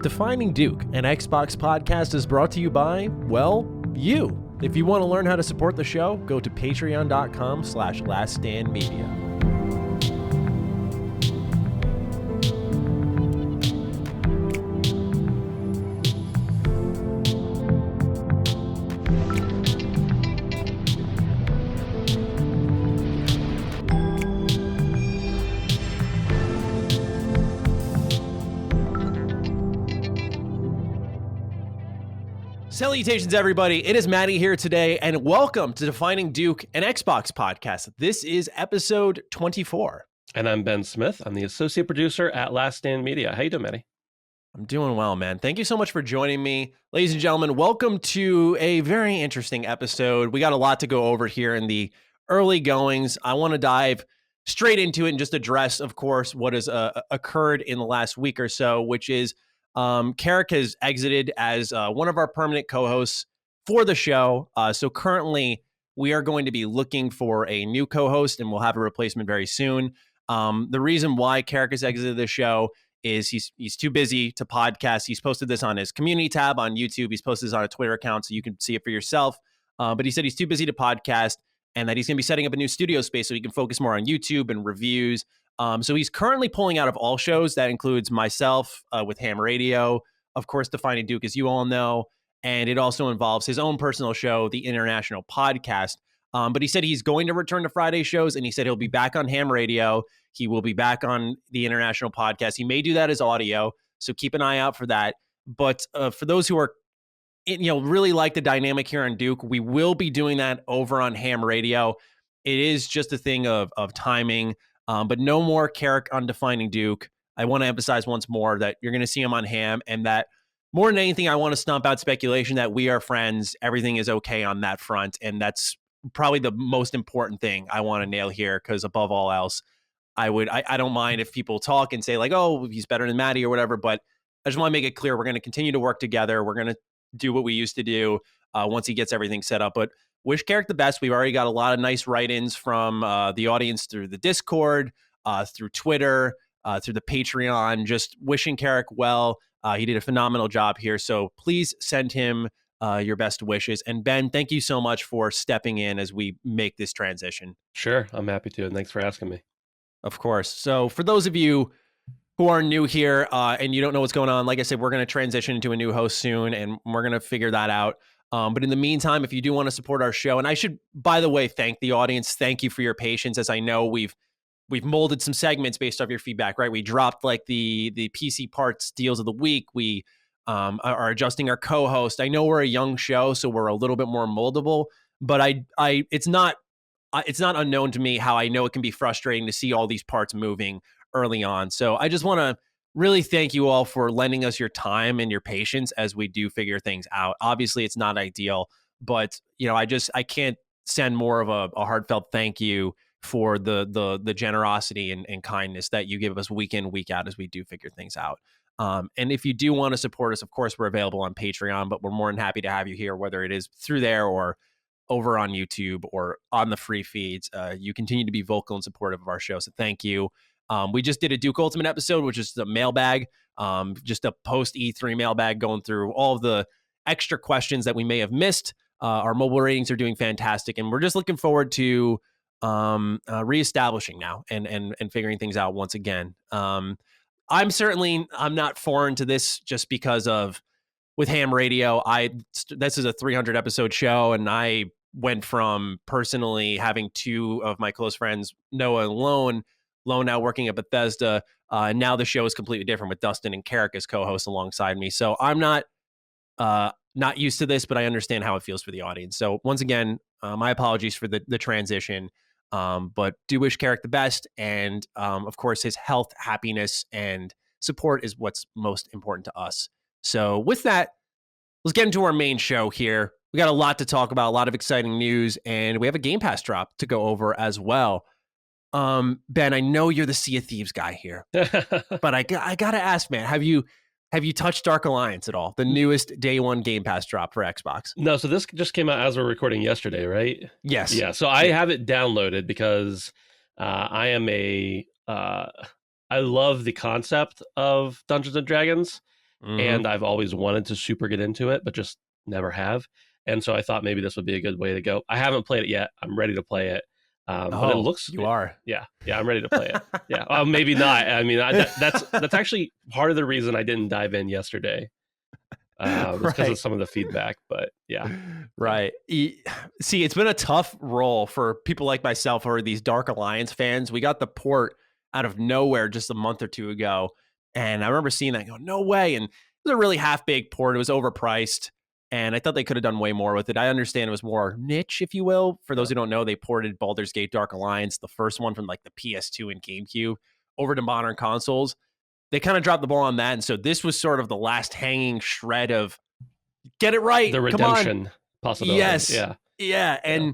Defining Duke, an Xbox podcast, is brought to you by, well, you. If you want to learn how to support the show, go to patreon.com/laststandmedia. Salutations, everybody. It is Matty here today, and welcome to Defining Duke, an Xbox podcast. This is episode 24. And I'm Ben Smith. I'm the associate producer at Last Stand Media. How you doing, Matty? I'm doing well, man. Thank you so much for joining me. Ladies and gentlemen, welcome to a very interesting episode. We got a lot to go over here in the early goings. I want to dive straight into it and just address, of course, what has occurred in the last week or so, which is Karak has exited as one of our permanent co-hosts for the show. So currently, we are going to be looking for a new co-host, and we'll have a replacement very soon. The reason why Karak has exited the show is he's too busy to podcast. He's posted this on his community tab on YouTube. He's posted this on a Twitter account, so you can see it for yourself. But he said he's too busy to podcast, and that he's going to be setting up a new studio space so he can focus more on YouTube and reviews. So he's currently pulling out of all shows. That includes myself with Ham Radio, of course, Defining Duke, as you all know, and it also involves his own personal show, the International Podcast. But he said he's going to return to Friday shows, and he said he'll be back on Ham Radio. He will be back on the International Podcast. He may do that as audio, so keep an eye out for that. But for those who are, really like the dynamic here on Duke, we will be doing that over on Ham Radio. It is just a thing of timing. But no more Karak on Defining Duke. I want to emphasize once more that you're going to see him on Ham, and that more than anything, I want to stomp out speculation that we are friends. Everything is okay on that front, and that's probably the most important thing I want to nail here, because above all else, I don't mind if people talk and say like, oh, he's better than Matty or whatever, but I just want to make it clear we're going to continue to work together. We're going to do what we used to do once he gets everything set up. But wish Karak the best. We've already got a lot of nice write-ins from the audience through the Discord, through Twitter, through the Patreon, just wishing Karak well. He did a phenomenal job here. So please send him your best wishes. And Ben, thank you so much for stepping in as we make this transition. Sure, I'm happy to. And thanks for asking me. Of course. So for those of you who are new here and you don't know what's going on, like I said, we're going to transition into a new host soon, and we're going to figure that out. But in the meantime, if you do want to support our show, and I should, by the way, thank the audience. Thank you for your patience, as I know we've molded some segments based off your feedback, right? We dropped like the PC parts deals of the week. We are adjusting our co-host. I know we're a young show, so we're a little bit more moldable, but it's not unknown to me how I know it can be frustrating to see all these parts moving early on. So I just want to really thank you all for lending us your time and your patience as we do figure things out. Obviously, it's not ideal, but I can't send more of a heartfelt thank you for the generosity and kindness that you give us week in, week out as we do figure things out. And if you do want to support us, of course, we're available on Patreon, but we're more than happy to have you here, whether it is through there or over on YouTube or on the free feeds. You continue to be vocal and supportive of our show, so thank you. We just did a Duke Ultimate episode, which is the mailbag, just a post E3 mailbag going through all of the extra questions that we may have missed. Our mobile ratings are doing fantastic, and we're just looking forward to reestablishing now and figuring things out once again. I'm not foreign to this just because of with Ham Radio. This is a 300 episode show, and I went from personally having two of my close friends, Noah and Lone now working at Bethesda, and now the show is completely different with Dustin and Karak as co-hosts alongside me. So I'm not used to this, but I understand how it feels for the audience. So once again, my apologies for the transition, but do wish Karak the best. And of course, his health, happiness, and support is what's most important to us. So with that, let's get into our main show here. We got a lot to talk about, a lot of exciting news, and we have a Game Pass drop to go over as well. Ben, I know you're the Sea of Thieves guy here, but I gotta ask, man, have you touched Dark Alliance at all? The newest day one Game Pass drop for Xbox. No, so this just came out as we're recording yesterday, right? Yes. Yeah. So I have it downloaded because I love the concept of Dungeons and Dragons, and I've always wanted to super get into it, but just never have. And so I thought maybe this would be a good way to go. I haven't played it yet. I'm ready to play it, but it looks. You are. Yeah, I'm ready to play it. Yeah, maybe not. I mean, that's actually part of the reason I didn't dive in yesterday. Was because of some of the feedback, but yeah. Right. See, it's been a tough role for people like myself who are these Dark Alliance fans. We got the port out of nowhere just a month or two ago, and I remember seeing that and going, no way. And it was a really half-baked port. It was overpriced, and I thought they could have done way more with it. I understand it was more niche, if you will. For those who don't know, they ported Baldur's Gate Dark Alliance, the first one from like the PS2 and GameCube, over to modern consoles. They kind of dropped the ball on that, and so this was sort of the last hanging shred of get it right. The redemption possibility. Yes. Yeah. And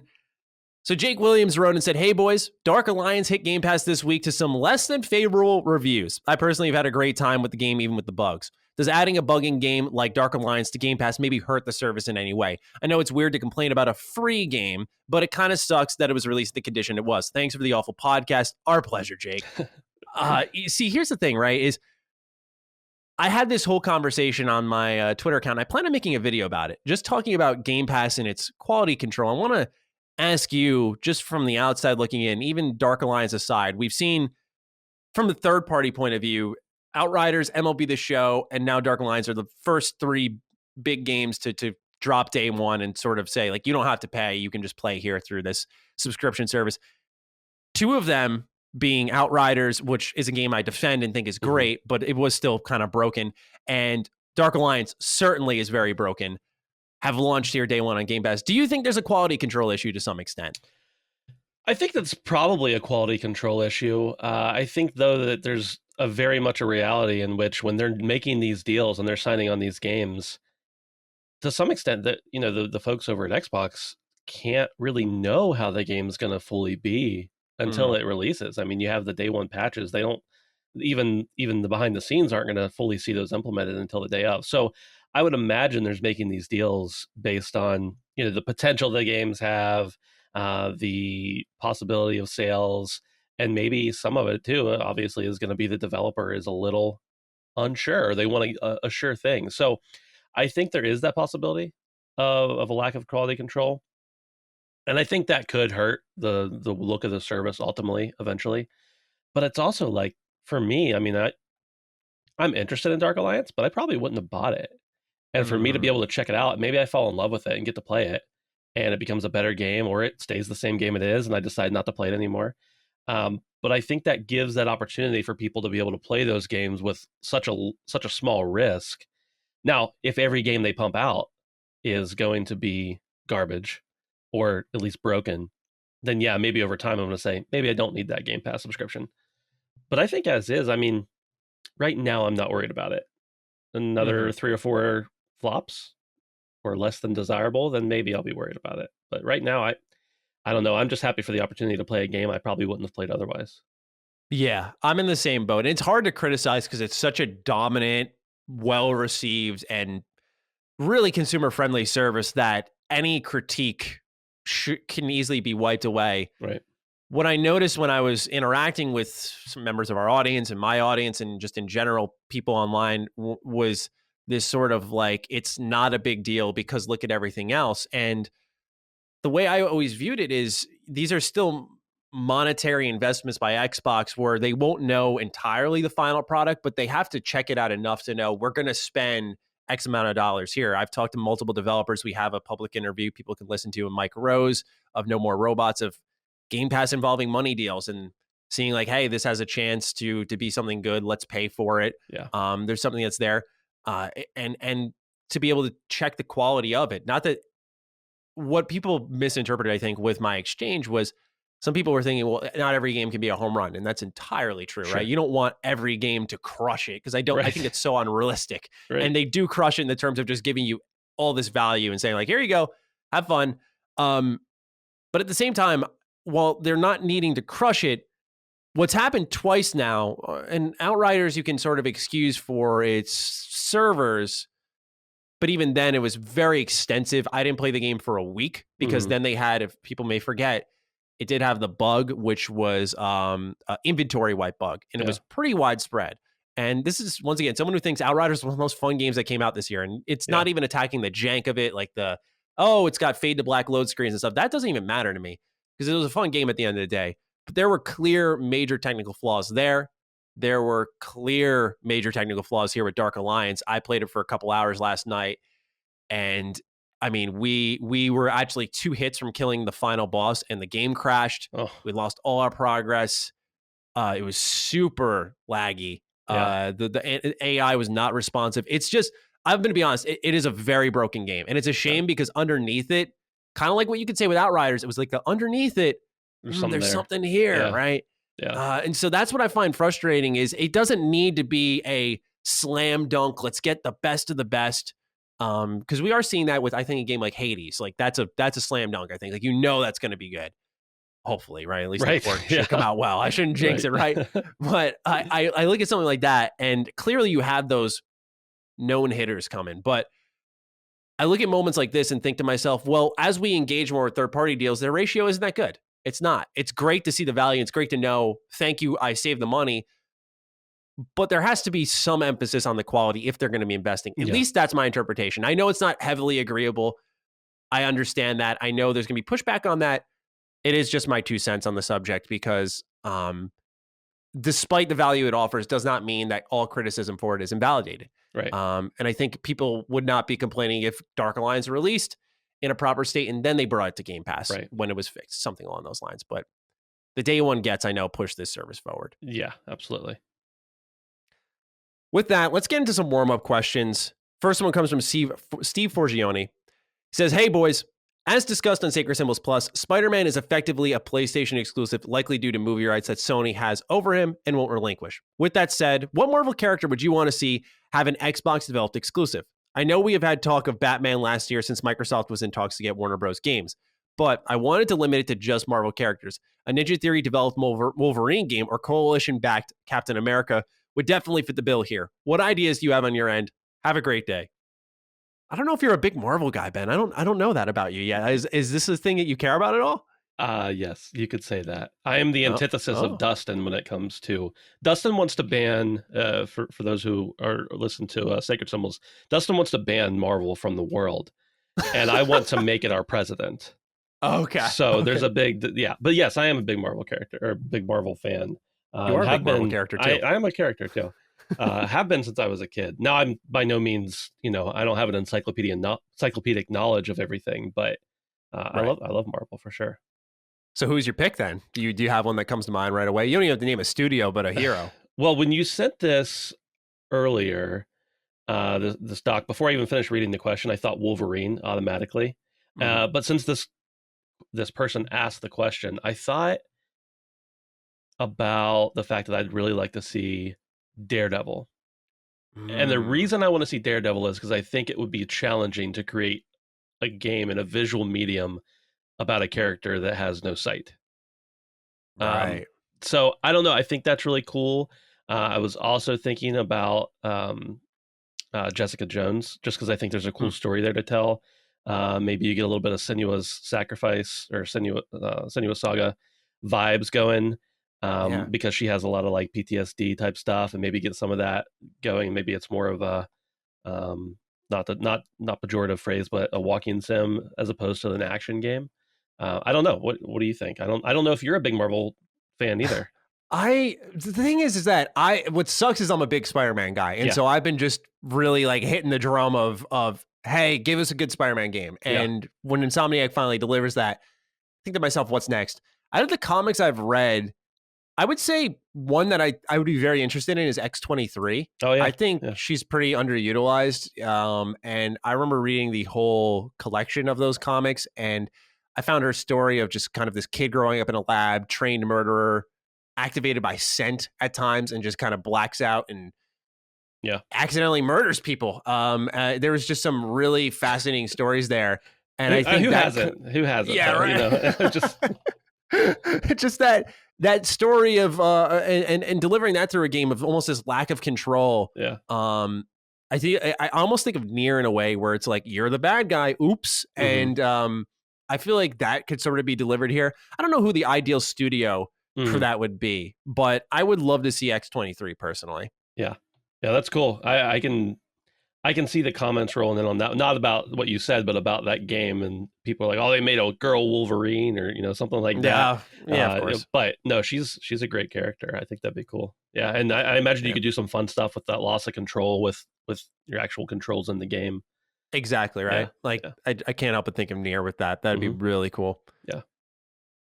so Jake Williams wrote and said, hey, boys, Dark Alliance hit Game Pass this week to some less than favorable reviews. I personally have had a great time with the game, even with the bugs. Does adding a bugging game like Dark Alliance to Game Pass maybe hurt the service in any way? I know it's weird to complain about a free game, but it kind of sucks that it was released the condition it was. Thanks for the awful podcast. Our pleasure, Jake. You see, here's the thing, right, is I had this whole conversation on my Twitter account. I plan on making a video about it, just talking about Game Pass and its quality control. I want to ask you, just from the outside looking in, even Dark Alliance aside, we've seen from the third-party point of view, Outriders, MLB The Show, and now Dark Alliance are the first three big games to drop day one and sort of say, like, you don't have to pay. You can just play here through this subscription service. Two of them being Outriders, which is a game I defend and think is great, but it was still kind of broken. And Dark Alliance certainly is very broken, have launched here day one on Game Pass. Do you think there's a quality control issue to some extent? I think that's probably a quality control issue. I think, though, that there's a very much a reality in which when they're making these deals and they're signing on these games, to some extent that, you know, the folks over at Xbox can't really know how the game's going to fully be until it releases. I mean, you have the day one patches. They don't even the behind the scenes aren't going to fully see those implemented until the day of. So I would imagine there's making these deals based on, you know, the potential the games have, the possibility of sales, and maybe some of it too, obviously, is going to be the developer is a little unsure. They want a sure thing. So I think there is that possibility of a lack of quality control. And I think that could hurt the look of the service ultimately, eventually. But it's also like, for me, I mean, I'm interested in Dark Alliance, but I probably wouldn't have bought it. And for me to be able to check it out, maybe I fall in love with it and get to play it, and it becomes a better game, or it stays the same game it is, and I decide not to play it anymore. But I think that gives that opportunity for people to be able to play those games with such a small risk. Now, if every game they pump out is going to be garbage, or at least broken, then yeah, maybe over time I'm going to say, maybe I don't need that Game Pass subscription. But I think as is, I mean, right now I'm not worried about it. Another 3 or 4 flops or less than desirable, then maybe I'll be worried about it. But right now, I don't know. I'm just happy for the opportunity to play a game I probably wouldn't have played otherwise. Yeah, I'm in the same boat. It's hard to criticize because it's such a dominant, well-received, and really consumer-friendly service that any critique can easily be wiped away. Right. What I noticed when I was interacting with some members of our audience and my audience and just in general people online was this sort of like, it's not a big deal because look at everything else. And the way I always viewed it is these are still monetary investments by Xbox where they won't know entirely the final product, but they have to check it out enough to know we're going to spend X amount of dollars here. I've talked to multiple developers. We have a public interview people can listen to, and Mike Rose of No More Robots, of Game Pass involving money deals and seeing like, hey, this has a chance to be something good. Let's pay for it. Yeah. There's something that's there. And to be able to check the quality of it. Not that what people misinterpreted, I think, with my exchange was some people were thinking, well, not every game can be a home run. And that's entirely true, right? You don't want every game to crush it because I think it's so unrealistic. Right. And they do crush it in the terms of just giving you all this value and saying like, here you go, have fun. But at the same time, while they're not needing to crush it, what's happened twice now, and Outriders you can sort of excuse for its servers, but even then it was very extensive. I didn't play the game for a week because then they had, if people may forget, it did have the bug, which was inventory wipe bug, and it was pretty widespread. And this is, once again, someone who thinks Outriders is one of the most fun games that came out this year. And it's not even attacking the jank of it, like it's got fade to black load screens and stuff. That doesn't even matter to me because it was a fun game at the end of the day. But there were clear major technical flaws there. There were clear major technical flaws here with Dark Alliance. I played it for a couple hours last night. And I mean, we were actually 2 hits from killing the final boss and the game crashed. Oh. We lost all our progress. It was super laggy. The AI was not responsive. It's just, I'm going to be honest, it is a very broken game. And it's a shame because underneath it, kind of like what you could say with Outriders, it was like the underneath it, there's something here, right? Yeah. And so that's what I find frustrating is it doesn't need to be a slam dunk. Let's get the best of the best. Because we are seeing that with, I think, a game like Hades. Like that's a slam dunk, I think. Like, that's going to be good. Hopefully, right? At least the port should come out well. I shouldn't jinx it, right? But I look at something like that, and clearly you have those known hitters coming. But I look at moments like this and think to myself, well, as we engage more with third-party deals, their ratio isn't that good. It's not. It's great to see the value. It's great to know, thank you, I saved the money. But there has to be some emphasis on the quality if they're going to be investing. At least that's my interpretation. I know it's not heavily agreeable. I understand that. I know there's going to be pushback on that. It is just my 2 cents on the subject because despite the value it offers does not mean that all criticism for it is invalidated. Right. And I think people would not be complaining if Dark Alliance released in a proper state and then they brought it to Game Pass when it was fixed, something along those lines. But the day one gets, I know, push this service forward. Yeah, absolutely. With that, let's get into some warm-up questions. First one comes from Steve Forgione. He says, hey, boys. As discussed on Sacred Symbols Plus, Spider-Man is effectively a PlayStation exclusive, likely due to movie rights that Sony has over him and won't relinquish. With that said, what Marvel character would you want to see have an Xbox-developed exclusive? I know we have had talk of Batman last year since Microsoft was in talks to get Warner Bros. Games, but I wanted to limit it to just Marvel characters. A Ninja Theory-developed Wolverine game or Coalition-backed Captain America would definitely fit the bill here. What ideas do you have on your end? Have a great day. I don't know if you're a big Marvel guy, Ben. I don't know that about you yet. Is this a thing that you care about at all? Yes, you could say that. I am the antithesis of Dustin when it comes to... Dustin wants to ban, for those who are listen to Sacred Symbols, Dustin wants to ban Marvel from the world, and I want to make it our president. Okay. So there's a big... Yeah, but yes, I am a big Marvel character, or big Marvel fan. You are a big Marvel character, too. I am a character, too. Have been since I was a kid. Now I'm by no means, I don't have an encyclopedic knowledge of everything, but I love Marvel for sure. So who's your pick then? Do you have one that comes to mind right away? You don't even have to name a studio, but a hero. Well, when you sent this earlier, this doc, before I even finished reading the question, I thought Wolverine automatically. But since this person asked the question, I thought about the fact that I'd really like to see Daredevil. And the reason I want to see Daredevil is because I think it would be challenging to create a game in a visual medium about a character that has no sight. Right. So I don't know. I think that's really cool. I was also thinking about Jessica Jones, just because I think there's a cool story there to tell. Maybe you get a little bit of Senua's Sacrifice or Senua Saga vibes going. Because she has a lot of like PTSD type stuff, and maybe get some of that going. Maybe it's more of a not pejorative phrase, but a walking sim as opposed to an action game. I don't know. What do you think? I don't know if you're a big Marvel fan either. The thing is that what sucks is I'm a big Spider-Man guy, and so I've been just really like hitting the drum of hey, give us a good Spider-Man game. And when Insomniac finally delivers that, I think to myself, what's next? Out of the comics I've read, I would say one that I would be very interested in is X-23. Oh, yeah. I think she's pretty underutilized. And I remember reading the whole collection of those comics, and I found her story of just kind of this kid growing up in a lab, trained murderer, activated by scent at times, and just kind of blacks out and accidentally murders people. There was just some really fascinating stories there. And I think who hasn't? Yeah, right. Just that story of and delivering that through a game of almost this lack of control. Yeah. I almost think of Nier in a way where it's like you're the bad guy. Oops. And I feel like that could sort of be delivered here. I don't know who the ideal studio for that would be, but I would love to see X-23 personally. Yeah, yeah, that's cool. I can see the comments rolling in on that. Not about what you said, but about that game. And people are like, "Oh, they made a girl Wolverine," or something like that. Yeah, of course. But no, she's a great character. I think that'd be cool. Yeah, and I imagine you Yeah. could do some fun stuff with that loss of control with your actual controls in the game. Exactly, Yeah, right? Like, yeah, I can't help but think of Nier with that. That'd be hmm really cool. yeah,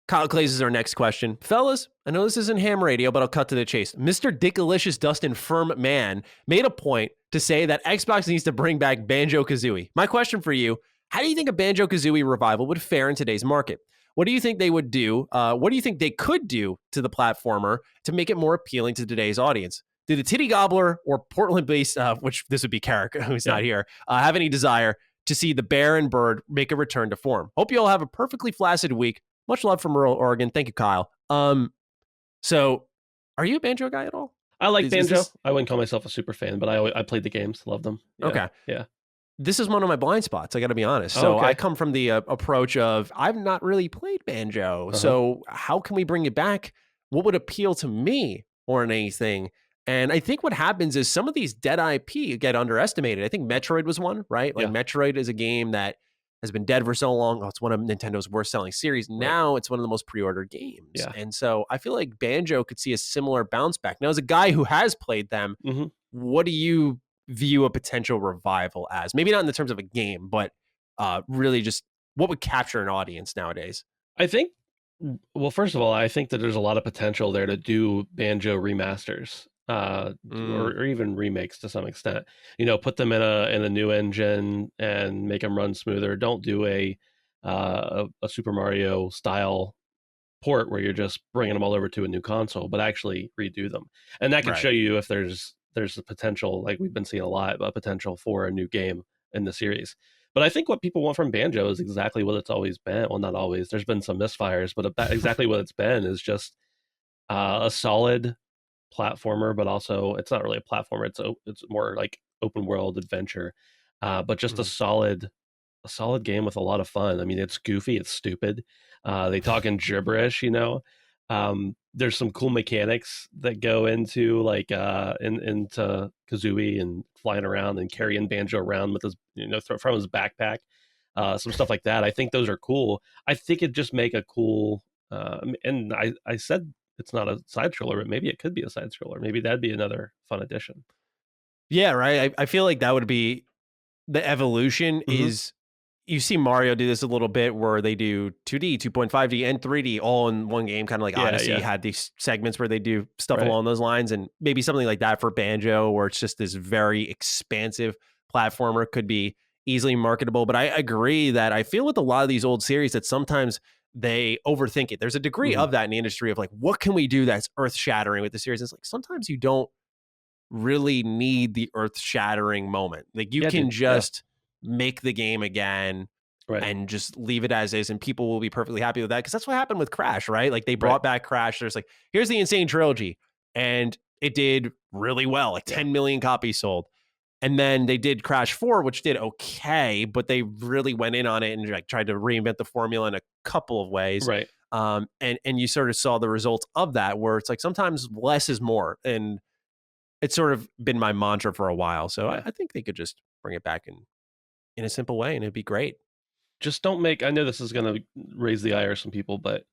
Kyle Clays is our next question. Fellas, I know this isn't ham radio, but I'll cut to the chase. Mr. Dickalicious Dustin Firm Man made a point to say that Xbox needs to bring back Banjo Kazooie. My question for you: how do you think a Banjo Kazooie revival would fare in today's market? What do you think they would do? What do you think they could do to the platformer to make it more appealing to today's audience? Do the Titty Gobbler or Portland based, which this would be Karak, who's yeah. not here, have any desire to see the bear and bird make a return to form? Hope you all have a perfectly flaccid week. Much love from rural Oregon. Thank you, Kyle. So are you a Banjo guy at all? I like Is Banjo. this I wouldn't call myself a super fan, but I played the games, loved them. Yeah, okay? yeah. This is one of my blind spots. I got to be honest. Oh, So I okay. come from the approach of I've not really played Banjo. Uh huh. So how can we bring it back? What would appeal to me more than anything? And I think what happens is some of these dead IP get underestimated. I think Metroid was one, right? Like Yeah. Metroid is a game that has been dead for so long. Oh, it's one of Nintendo's worst selling series. Right. Now it's one of the most pre-ordered games. Yeah. And so I feel like Banjo could see a similar bounce back. Now, as a guy who has played them, hmm what do you view a potential revival as? Maybe not in the terms of a game, but really just what would capture an audience nowadays? I think, well, first of all, I think that there's a lot of potential there to do Banjo remasters, Mm, or even remakes to some extent. Put them in a new engine and make them run smoother. Don't do a Super Mario style port where you're just bringing them all over to a new console, but actually redo them. And that could right. show you if there's a potential, like we've been seeing a lot, a potential for a new game in the series. But I think what people want from Banjo is exactly what it's always been. Well, not always. There's been some misfires, but exactly what it's been is just a solid platformer, but also it's not really a platformer. It's more like open world adventure, but just Mm. a solid game with a lot of fun. I mean, it's goofy, it's stupid. They talk in gibberish. There's some cool mechanics that go into like into Kazooie and flying around and carrying Banjo around with his from his backpack. Some stuff like that. I think those are cool. I think it just make a cool. And I said it's not a side scroller, but maybe it could be a side scroller. Maybe that'd be another fun addition. Yeah, right. I feel like that would be the evolution hmm is you see Mario do this a little bit where they do 2D, 2.5D, and 3D all in one game, kind of like Yeah, Odyssey yeah, had these segments where they do stuff right. along those lines. And maybe something like that for Banjo, where it's just this very expansive platformer could be easily marketable. But I agree that I feel with a lot of these old series that sometimes they overthink it. There's a degree hmm of that in the industry of like, what can we do that's earth shattering with the series? It's like sometimes you don't really need the earth shattering moment. Like you Yeah, can dude. Yeah, just make the game again right, and just leave it as is and people will be perfectly happy with that because that's what happened with Crash, right? Like they right. brought back Crash. There's like, here's the insane trilogy and it did really well, like Yeah, 10 million copies sold. And then they did Crash 4, which did okay, but they really went in on it and like tried to reinvent the formula in a couple of ways. right. And you sort of saw the results of that where it's like sometimes less is more. And it's sort of been my mantra for a while. So Yeah. I think they could just bring it back in a simple way and it'd be great. Just don't make. I know this is gonna raise the ire of some people, but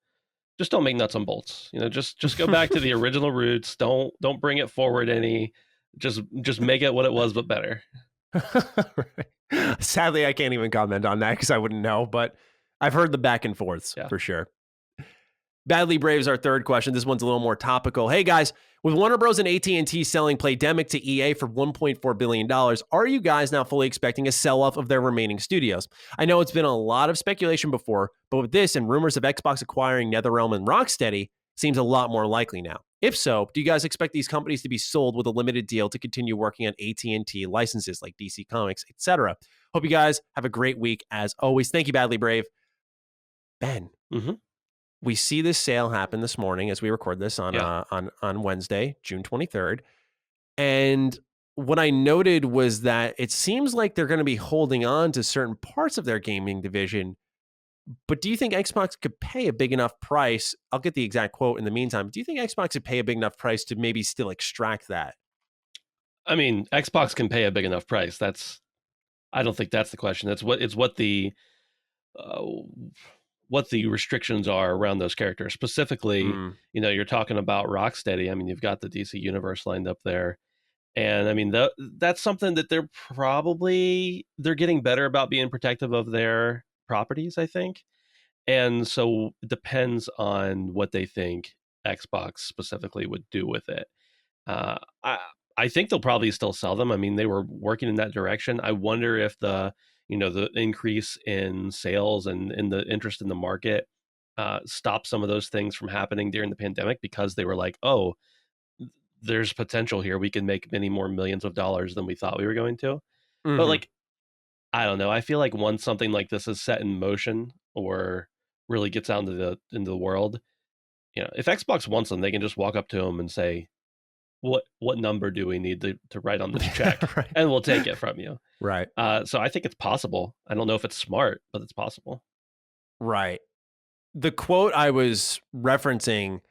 just don't make nuts and bolts. Just go back to the original roots. Don't bring it forward any. Just make it what it was, but better. Right. Sadly, I can't even comment on that because I wouldn't know, but I've heard the back and forths Yeah. for sure. Badly Braves, our third question. This one's a little more topical. Hey guys, with Warner Bros. And AT&T selling Playdemic to EA for $1.4 billion, are you guys now fully expecting a sell-off of their remaining studios? I know it's been a lot of speculation before, but with this and rumors of Xbox acquiring NetherRealm and Rocksteady, seems a lot more likely now. If so, do you guys expect these companies to be sold with a limited deal to continue working on AT&T licenses like DC Comics, etc.? Hope you guys have a great week as always. Thank you, Badly Brave. Ben, hmm we see this sale happen this morning as we record this on Yeah. on Wednesday, June 23rd. And what I noted was that it seems like they're going to be holding on to certain parts of their gaming division. But do you think Xbox could pay a big enough price? I'll get the exact quote in the meantime. Do you think Xbox could pay a big enough price to maybe still extract that? I mean, Xbox can pay a big enough price. I don't think that's the question. It's uh, what the restrictions are around those characters. Specifically, Mm, you're talking about Rocksteady. I mean, you've got the DC universe lined up there. And I mean, that's something that they're getting better about being protective of their properties, I think. And so it depends on what they think Xbox specifically would do with it. Uh, I I think they'll probably still sell them. I mean, they were working in that direction. I wonder if the increase in sales and in the interest in the market stopped some of those things from happening during the pandemic because they were like, oh, there's potential here. We can make many more millions of dollars than we thought we were going to. But hmm like, I don't know. I feel like once something like this is set in motion or really gets out into the world, if Xbox wants them, they can just walk up to them and say, what number do we need to write on this check, right, and we'll take it from you. right, So I think it's possible. I don't know if it's smart, but it's possible. right. The quote I was referencing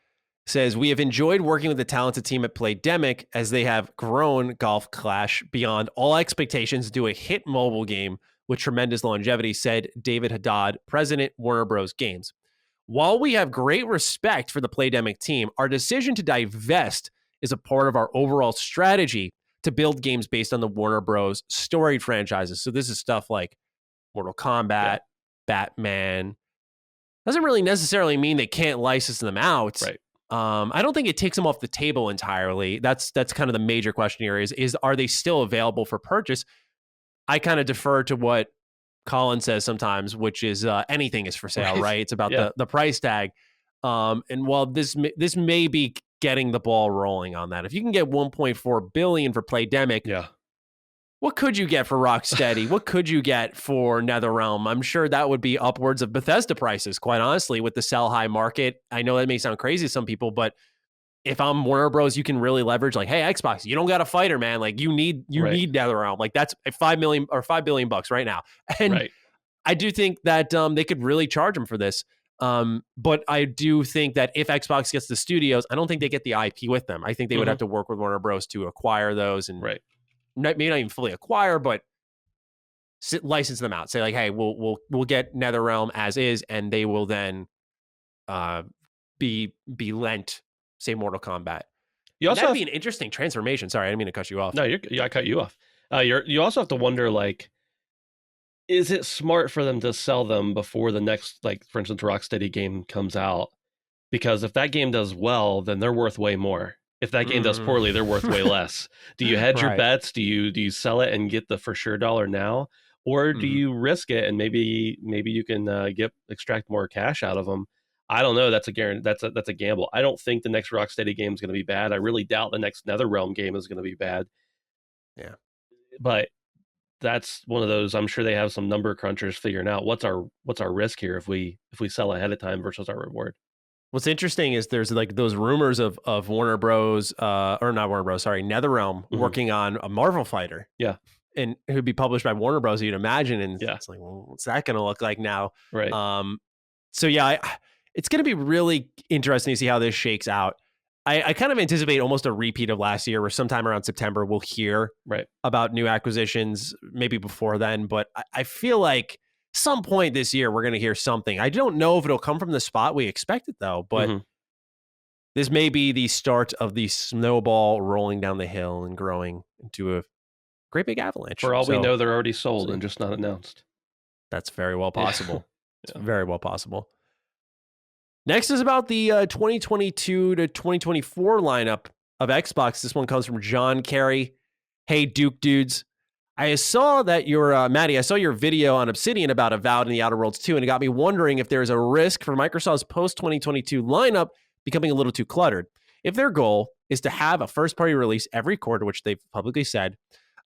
says, "We have enjoyed working with the talented team at Playdemic as they have grown Golf Clash beyond all expectations to a hit mobile game with tremendous longevity," said David Haddad, president, Warner Bros. Games. "While we have great respect for the Playdemic team, our decision to divest is a part of our overall strategy to build games based on the Warner Bros. Storied franchises." So this is stuff like Mortal Yeah. Kombat, Batman. Doesn't really necessarily mean they can't license them out. Right. I don't think it takes them off the table entirely. That's kind of the major question here is are they still available for purchase? I kind of defer to what Colin says sometimes, which is anything is for sale, Right. right? It's about Yeah. the price tag. And while this may be getting the ball rolling on that, if you can get 1.4 billion for Playdemic, Yeah. what could you get for Rocksteady? What could you get for NetherRealm? I'm sure that would be upwards of Bethesda prices, quite honestly, with the sell high market. I know that may sound crazy to some people, but if I'm Warner Bros, you can really leverage like, hey, Xbox, you don't got a fighter, man. Like you Right. need NetherRealm. Like that's a 5 million or 5 billion bucks right now. And Right. I do think that they could really charge them for this. But I do think that if Xbox gets the studios, I don't think they get the IP with them. I think they would Hmm. have to work with Warner Bros to acquire those and Right. maybe not even fully acquire, but license them out. Say like, hey, we'll get NetherRealm as is, and they will then uh, be lent, say, Mortal Kombat. You And also that'd be have an interesting transformation. Sorry, I didn't mean to cut you off. no. I cut you off. You also have to wonder, like, is it smart for them to sell them before the next, like, for instance, Rocksteady game comes out? Because if that game does well, then they're worth way more. If that game does Mm. poorly, they're worth way less. Do you hedge your Right. bets? Do you sell it and get the for sure dollar now, or do Mm-hmm. you risk it and maybe you can get extract more cash out of them? I don't know. That's a guarantee. That's a gamble. I don't think the next Rocksteady game is going to be bad. I really doubt the next NetherRealm game is going to be bad. Yeah. But that's one of those. I'm sure they have some number crunchers figuring out what's our risk here if we sell ahead of time versus our reward. What's interesting is there's like those rumors of Warner Bros. Or not Warner Bros. Sorry, NetherRealm Hmm. working on a Marvel fighter. Yeah. And it would be published by Warner Bros. You'd imagine, and Yeah. it's like, well, what's that going to look like now? Right. Um, so yeah, it's going to be really interesting to see how this shakes out. I kind of anticipate almost a repeat of last year, where sometime around September we'll hear Right. about new acquisitions, maybe before then. But I feel like some point this year we're going to hear something. I don't know if it'll come from the spot we expect it though, but Hmm. this may be the start of the snowball rolling down the hill and growing into a great big avalanche. For all we So know, they're already we'll sold see. and just not announced. That's very well Yeah. possible. It's Yeah. very well possible. Next is about the 2022 to 2024 lineup of Xbox. This one comes from John Carey. Hey, Duke dudes. I saw that your, Matty, I saw your video on Obsidian about Avowed and the Outer Worlds 2, and it got me wondering if there's a risk for Microsoft's post-2022 lineup becoming a little too cluttered. If their goal is to have a first-party release every quarter, which they've publicly said,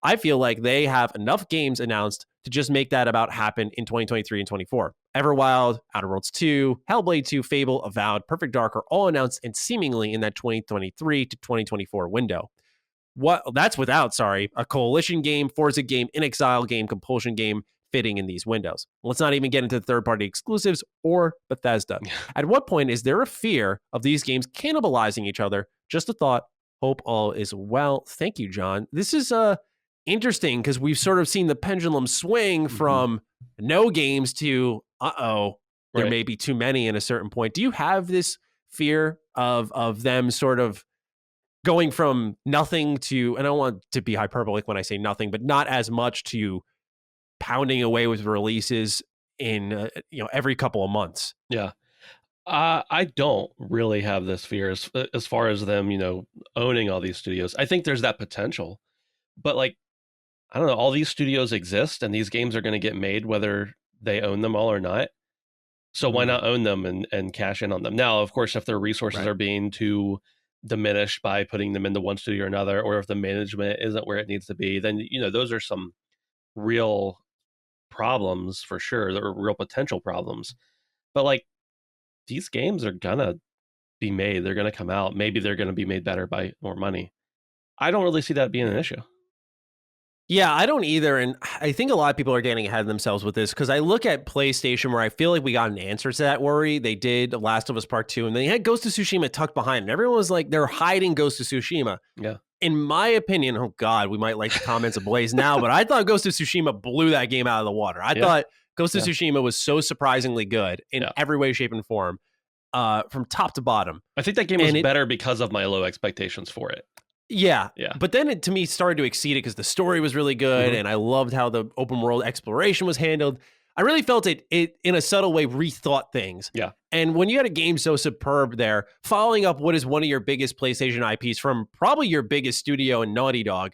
I feel like they have enough games announced to just make that about happen in 2023 and 24. Everwild, Outer Worlds 2, Hellblade 2, Fable, Avowed, Perfect Dark are all announced and seemingly in that 2023 to 2024 window. That's without, a Coalition game, Forza game, In Exile game, Compulsion game fitting in these windows. Let's not even get into third-party exclusives or Bethesda. At what point is there a fear of these games cannibalizing each other? Just a thought. Hope all is well. Thank you, John. This is interesting because we've sort of seen the pendulum swing from no games to there Right. may be too many in a certain point. Do you have this fear of them sort of going from nothing to, and I don't want to be hyperbolic when I say nothing, but not as much, to pounding away with releases in every couple of months? Yeah. I don't really have this fear as far as them, owning all these studios. I think there's that potential, but like, I don't know, all these studios exist and these games are going to get made whether they own them all or not. So why not own them and cash in on them? Now, of course, if their resources are being too diminished by putting them into one studio or another, or if the management isn't where it needs to be, then, those are some real problems for sure. There are real potential problems. But like, these games are gonna be made. They're gonna come out. Maybe they're gonna be made better by more money. I don't really see that being an issue. Yeah, I don't either. And I think a lot of people are getting ahead of themselves with this because I look at PlayStation where I feel like we got an answer to that worry. They did Last of Us Part 2, and they had Ghost of Tsushima tucked behind. And everyone was like, they're hiding Ghost of Tsushima. Yeah. In my opinion, oh God, we might like the comments ablaze now, but I thought Ghost of Tsushima blew that game out of the water. I thought Ghost of Tsushima was so surprisingly good in every way, shape, and form, from top to bottom. I think that game was better because of my low expectations for it. Yeah. But then it, to me, started to exceed it because the story was really good, and I loved how the open world exploration was handled. I really felt it in a subtle way rethought things. Yeah. And when you had a game so superb there, following up what is one of your biggest PlayStation IPs from probably your biggest studio in Naughty Dog,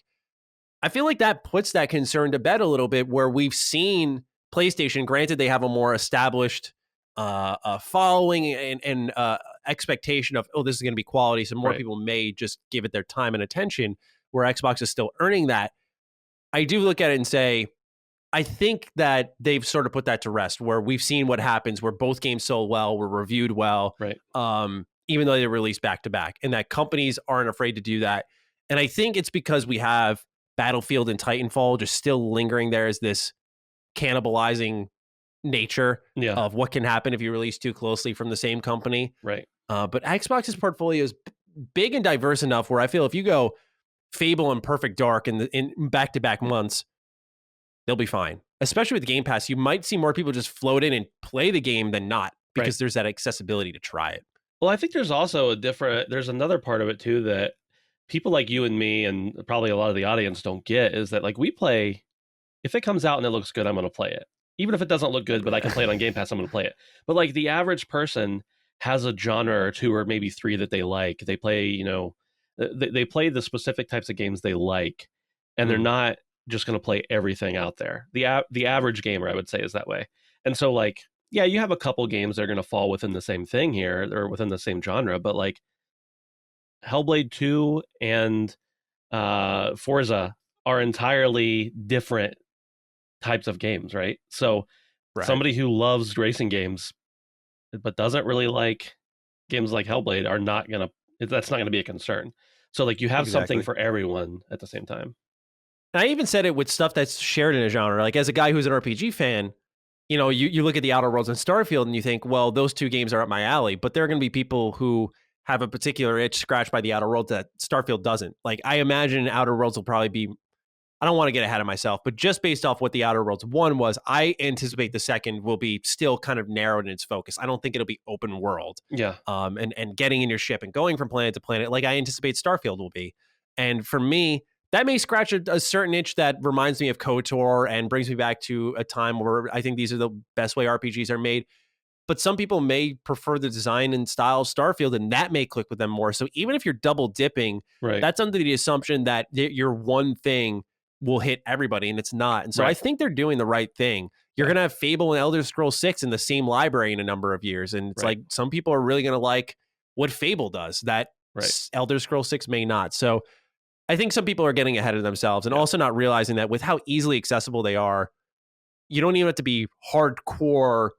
I feel like that puts that concern to bed a little bit, where we've seen PlayStation, granted they have a more established following and expectation of, this is going to be quality, so more people may just give it their time and attention, where Xbox is still earning that. I do look at it and say, I think that they've sort of put that to rest, where we've seen what happens, where both games sold well, were reviewed well, even though they released back to back, and that companies aren't afraid to do that. And I think it's because we have Battlefield and Titanfall just still lingering there as this cannibalizing nature of what can happen if you release too closely from the same company. Right. But Xbox's portfolio is big and diverse enough where I feel if you go Fable and Perfect Dark in back-to-back months, they'll be fine. Especially with Game Pass, you might see more people just float in and play the game than not, because there's that accessibility to try it. Well, I think there's also there's another part of it too that people like you and me, and probably a lot of the audience, don't get, is that like, we play, if it comes out and it looks good, I'm going to play it. Even if it doesn't look good, but I can play it on Game Pass, I'm going to play it. But like, the average person has a genre or two or maybe three that they like. They play, they play the specific types of games they like, and they're not just going to play everything out there. The average gamer, I would say, is that way. And so like, yeah, you have a couple games that are going to fall within the same thing here, or within the same genre, but like Hellblade 2 and Forza are entirely different types of games, right? So somebody who loves racing games but doesn't really like games like Hellblade that's not gonna be a concern. So like, you have something for everyone at the same time. And I even said it with stuff that's shared in a genre. Like, as a guy who's an RPG fan, you look at the Outer Worlds and Starfield and you think, well, those two games are up my alley. But there are going to be people who have a particular itch scratched by the Outer Worlds that Starfield doesn't. Like, I imagine Outer Worlds will probably be, I don't want to get ahead of myself, but just based off what the Outer Worlds 1 was, I anticipate the second will be still kind of narrowed in its focus. I don't think it'll be open world. Yeah. And getting in your ship and going from planet to planet, like I anticipate Starfield will be. And for me, that may scratch a certain itch that reminds me of KOTOR and brings me back to a time where I think these are the best way RPGs are made. But some people may prefer the design and style of Starfield, and that may click with them more. So even if you're double dipping, that's under the assumption that your one thing will hit everybody, and it's not. And so I think they're doing the right thing. You're going to have Fable and Elder Scrolls 6 in the same library in a number of years. And it's like, some people are really going to like what Fable does that Elder Scrolls 6 may not. So I think some people are getting ahead of themselves, and also not realizing that with how easily accessible they are, you don't even have to be hardcore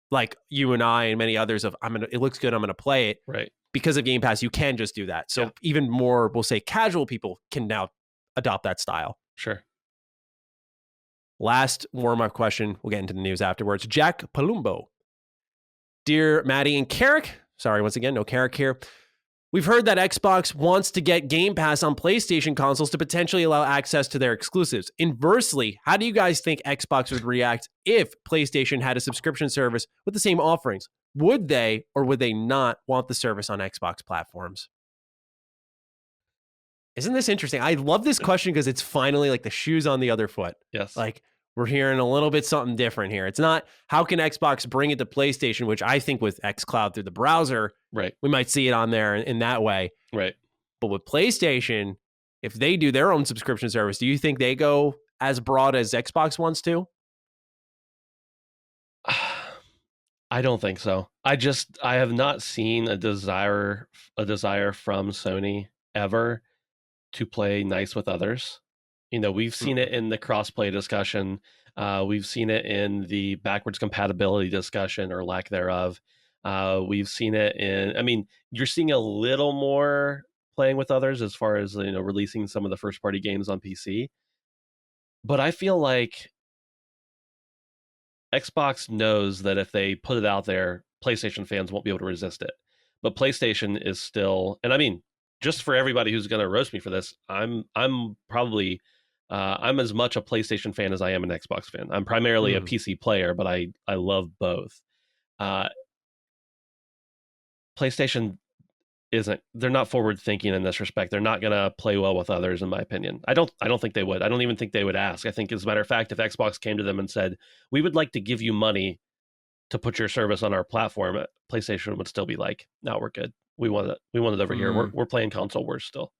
like you and I and many others of, it looks good, I'm going to play it. Right. Because of Game Pass, you can just do that. So even more, we'll say, casual people can now adopt that style. Sure. Last warm-up question. We'll get into the news afterwards. Jack Palumbo. Dear Matty and Karak, sorry, once again, no Karak here. We've heard that Xbox wants to get Game Pass on PlayStation consoles to potentially allow access to their exclusives. Inversely, how do you guys think Xbox would react if PlayStation had a subscription service with the same offerings? Would they or would they not want the service on Xbox platforms? Isn't this interesting? I love this question because it's finally like the shoes on the other foot. Yes. Like, we're hearing a little bit something different here. It's not how can Xbox bring it to PlayStation, which I think with xCloud through the browser, right, we might see it on there in that way. right. But with PlayStation, if they do their own subscription service, do you think they go as broad as Xbox wants to? I don't think so. I have not seen a desire from Sony ever to play nice with others. We've seen it in the crossplay discussion. We've seen it in the backwards compatibility discussion or lack thereof. We've seen it you're seeing a little more playing with others as far as, releasing some of the first party games on PC. But I feel like Xbox knows that if they put it out there, PlayStation fans won't be able to resist it. But PlayStation is still, and just for everybody who's going to roast me for this, I'm probably I'm as much a PlayStation fan as I am an Xbox fan. I'm primarily a PC player, but I love both. PlayStation they're not forward thinking in this respect. They're not going to play well with others, in my opinion. I don't think they would. I don't even think they would ask. I think, as a matter of fact, if Xbox came to them and said, we would like to give you money to put your service on our platform, PlayStation would still be like, no, we're good. We want it over here. We're playing console wars still.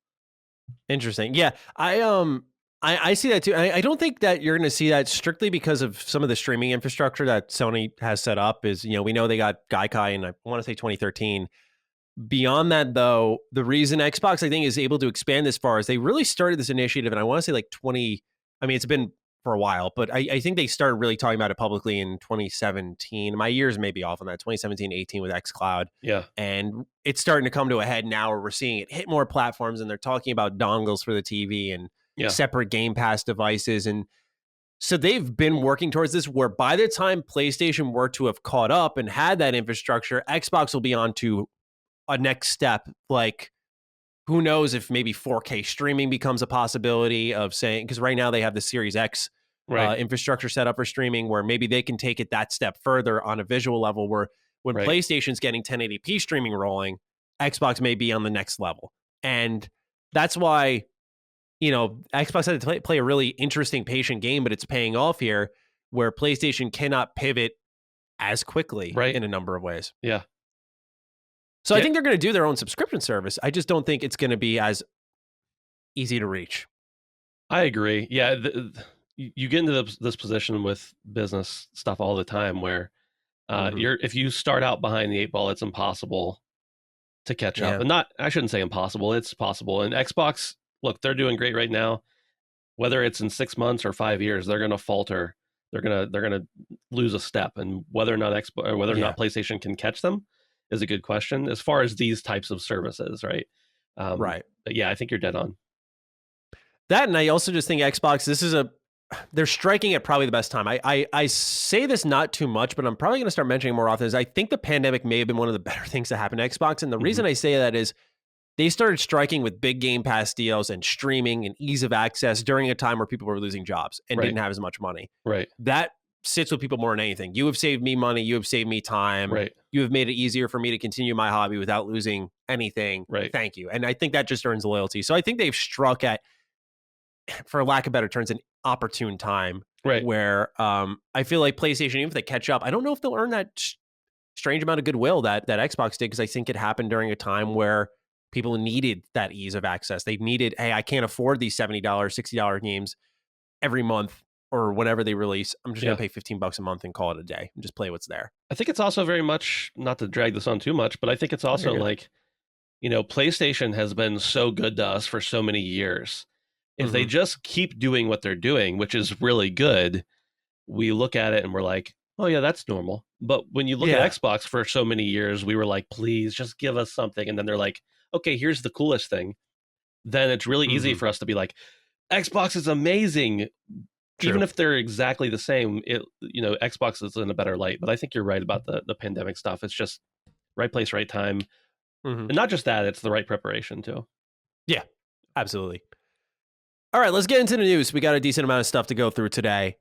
Interesting. Yeah. I see that too. I don't think that you're going to see that strictly because of some of the streaming infrastructure that Sony has set up. Is, we know they got Gaikai in, I want to say 2013. Beyond that, though, the reason Xbox, I think, is able to expand this far is they really started this initiative, and I want to say like it's been for a while, but I think they started really talking about it publicly in 2017. My years may be off on that, 2017, 18 with xCloud. Yeah. And it's starting to come to a head now where we're seeing it hit more platforms, and they're talking about dongles for the TV and separate Game Pass devices. And so they've been working towards this where by the time PlayStation were to have caught up and had that infrastructure, Xbox will be on to a next step. Like, who knows if maybe 4K streaming becomes a possibility of saying, because right now they have the Series X infrastructure set up for streaming, where maybe they can take it that step further on a visual level, where when PlayStation's getting 1080p streaming rolling, Xbox may be on the next level. And that's why, Xbox had to play a really interesting, patient game, but it's paying off here, where PlayStation cannot pivot as quickly in a number of ways. Yeah. So I think they're going to do their own subscription service. I just don't think it's going to be as easy to reach. I agree. Yeah, you get into this position with business stuff all the time where if you start out behind the eight ball, it's impossible to catch up. And I shouldn't say impossible, it's possible. And Xbox, look, they're doing great right now. Whether it's in 6 months or 5 years, they're going to falter. They're going to lose a step, and whether or not PlayStation can catch them is a good question as far as these types of services, right? But yeah, I think you're dead on. That, and I also just think Xbox, they're striking at probably the best time. I say this not too much, but I'm probably going to start mentioning more often, is I think the pandemic may have been one of the better things that happened to Xbox. And the reason I say that is they started striking with big Game Pass deals and streaming and ease of access during a time where people were losing jobs and didn't have as much money. Right. That sits with people more than anything. You have saved me money. You have saved me time. Right. You have made it easier for me to continue my hobby without losing anything. Right. Thank you. And I think that just earns loyalty. So I think they've struck at, for lack of better terms, an opportune time. Right. Where I feel like PlayStation, even if they catch up, I don't know if they'll earn that strange amount of goodwill that Xbox did, because I think it happened during a time where people needed that ease of access. They needed, hey, I can't afford these $70, $60 games every month or whenever they release. I'm just going to pay $15 a month and call it a day and just play what's there. I think it's also very much, not to drag this on too much, but I think it's also like, PlayStation has been so good to us for so many years. If they just keep doing what they're doing, which is really good, we look at it and we're like, oh yeah, that's normal. But when you look at Xbox for so many years, we were like, please just give us something. And then they're like, okay, here's the coolest thing. Then it's really easy for us to be like, Xbox is amazing. True. Even if they're exactly the same, Xbox is in a better light. But I think you're right about the pandemic stuff. It's just right place, right time. Mhm. And not just that, it's the right preparation too. Yeah, absolutely. All right, let's get into the news. We got a decent amount of stuff to go through today.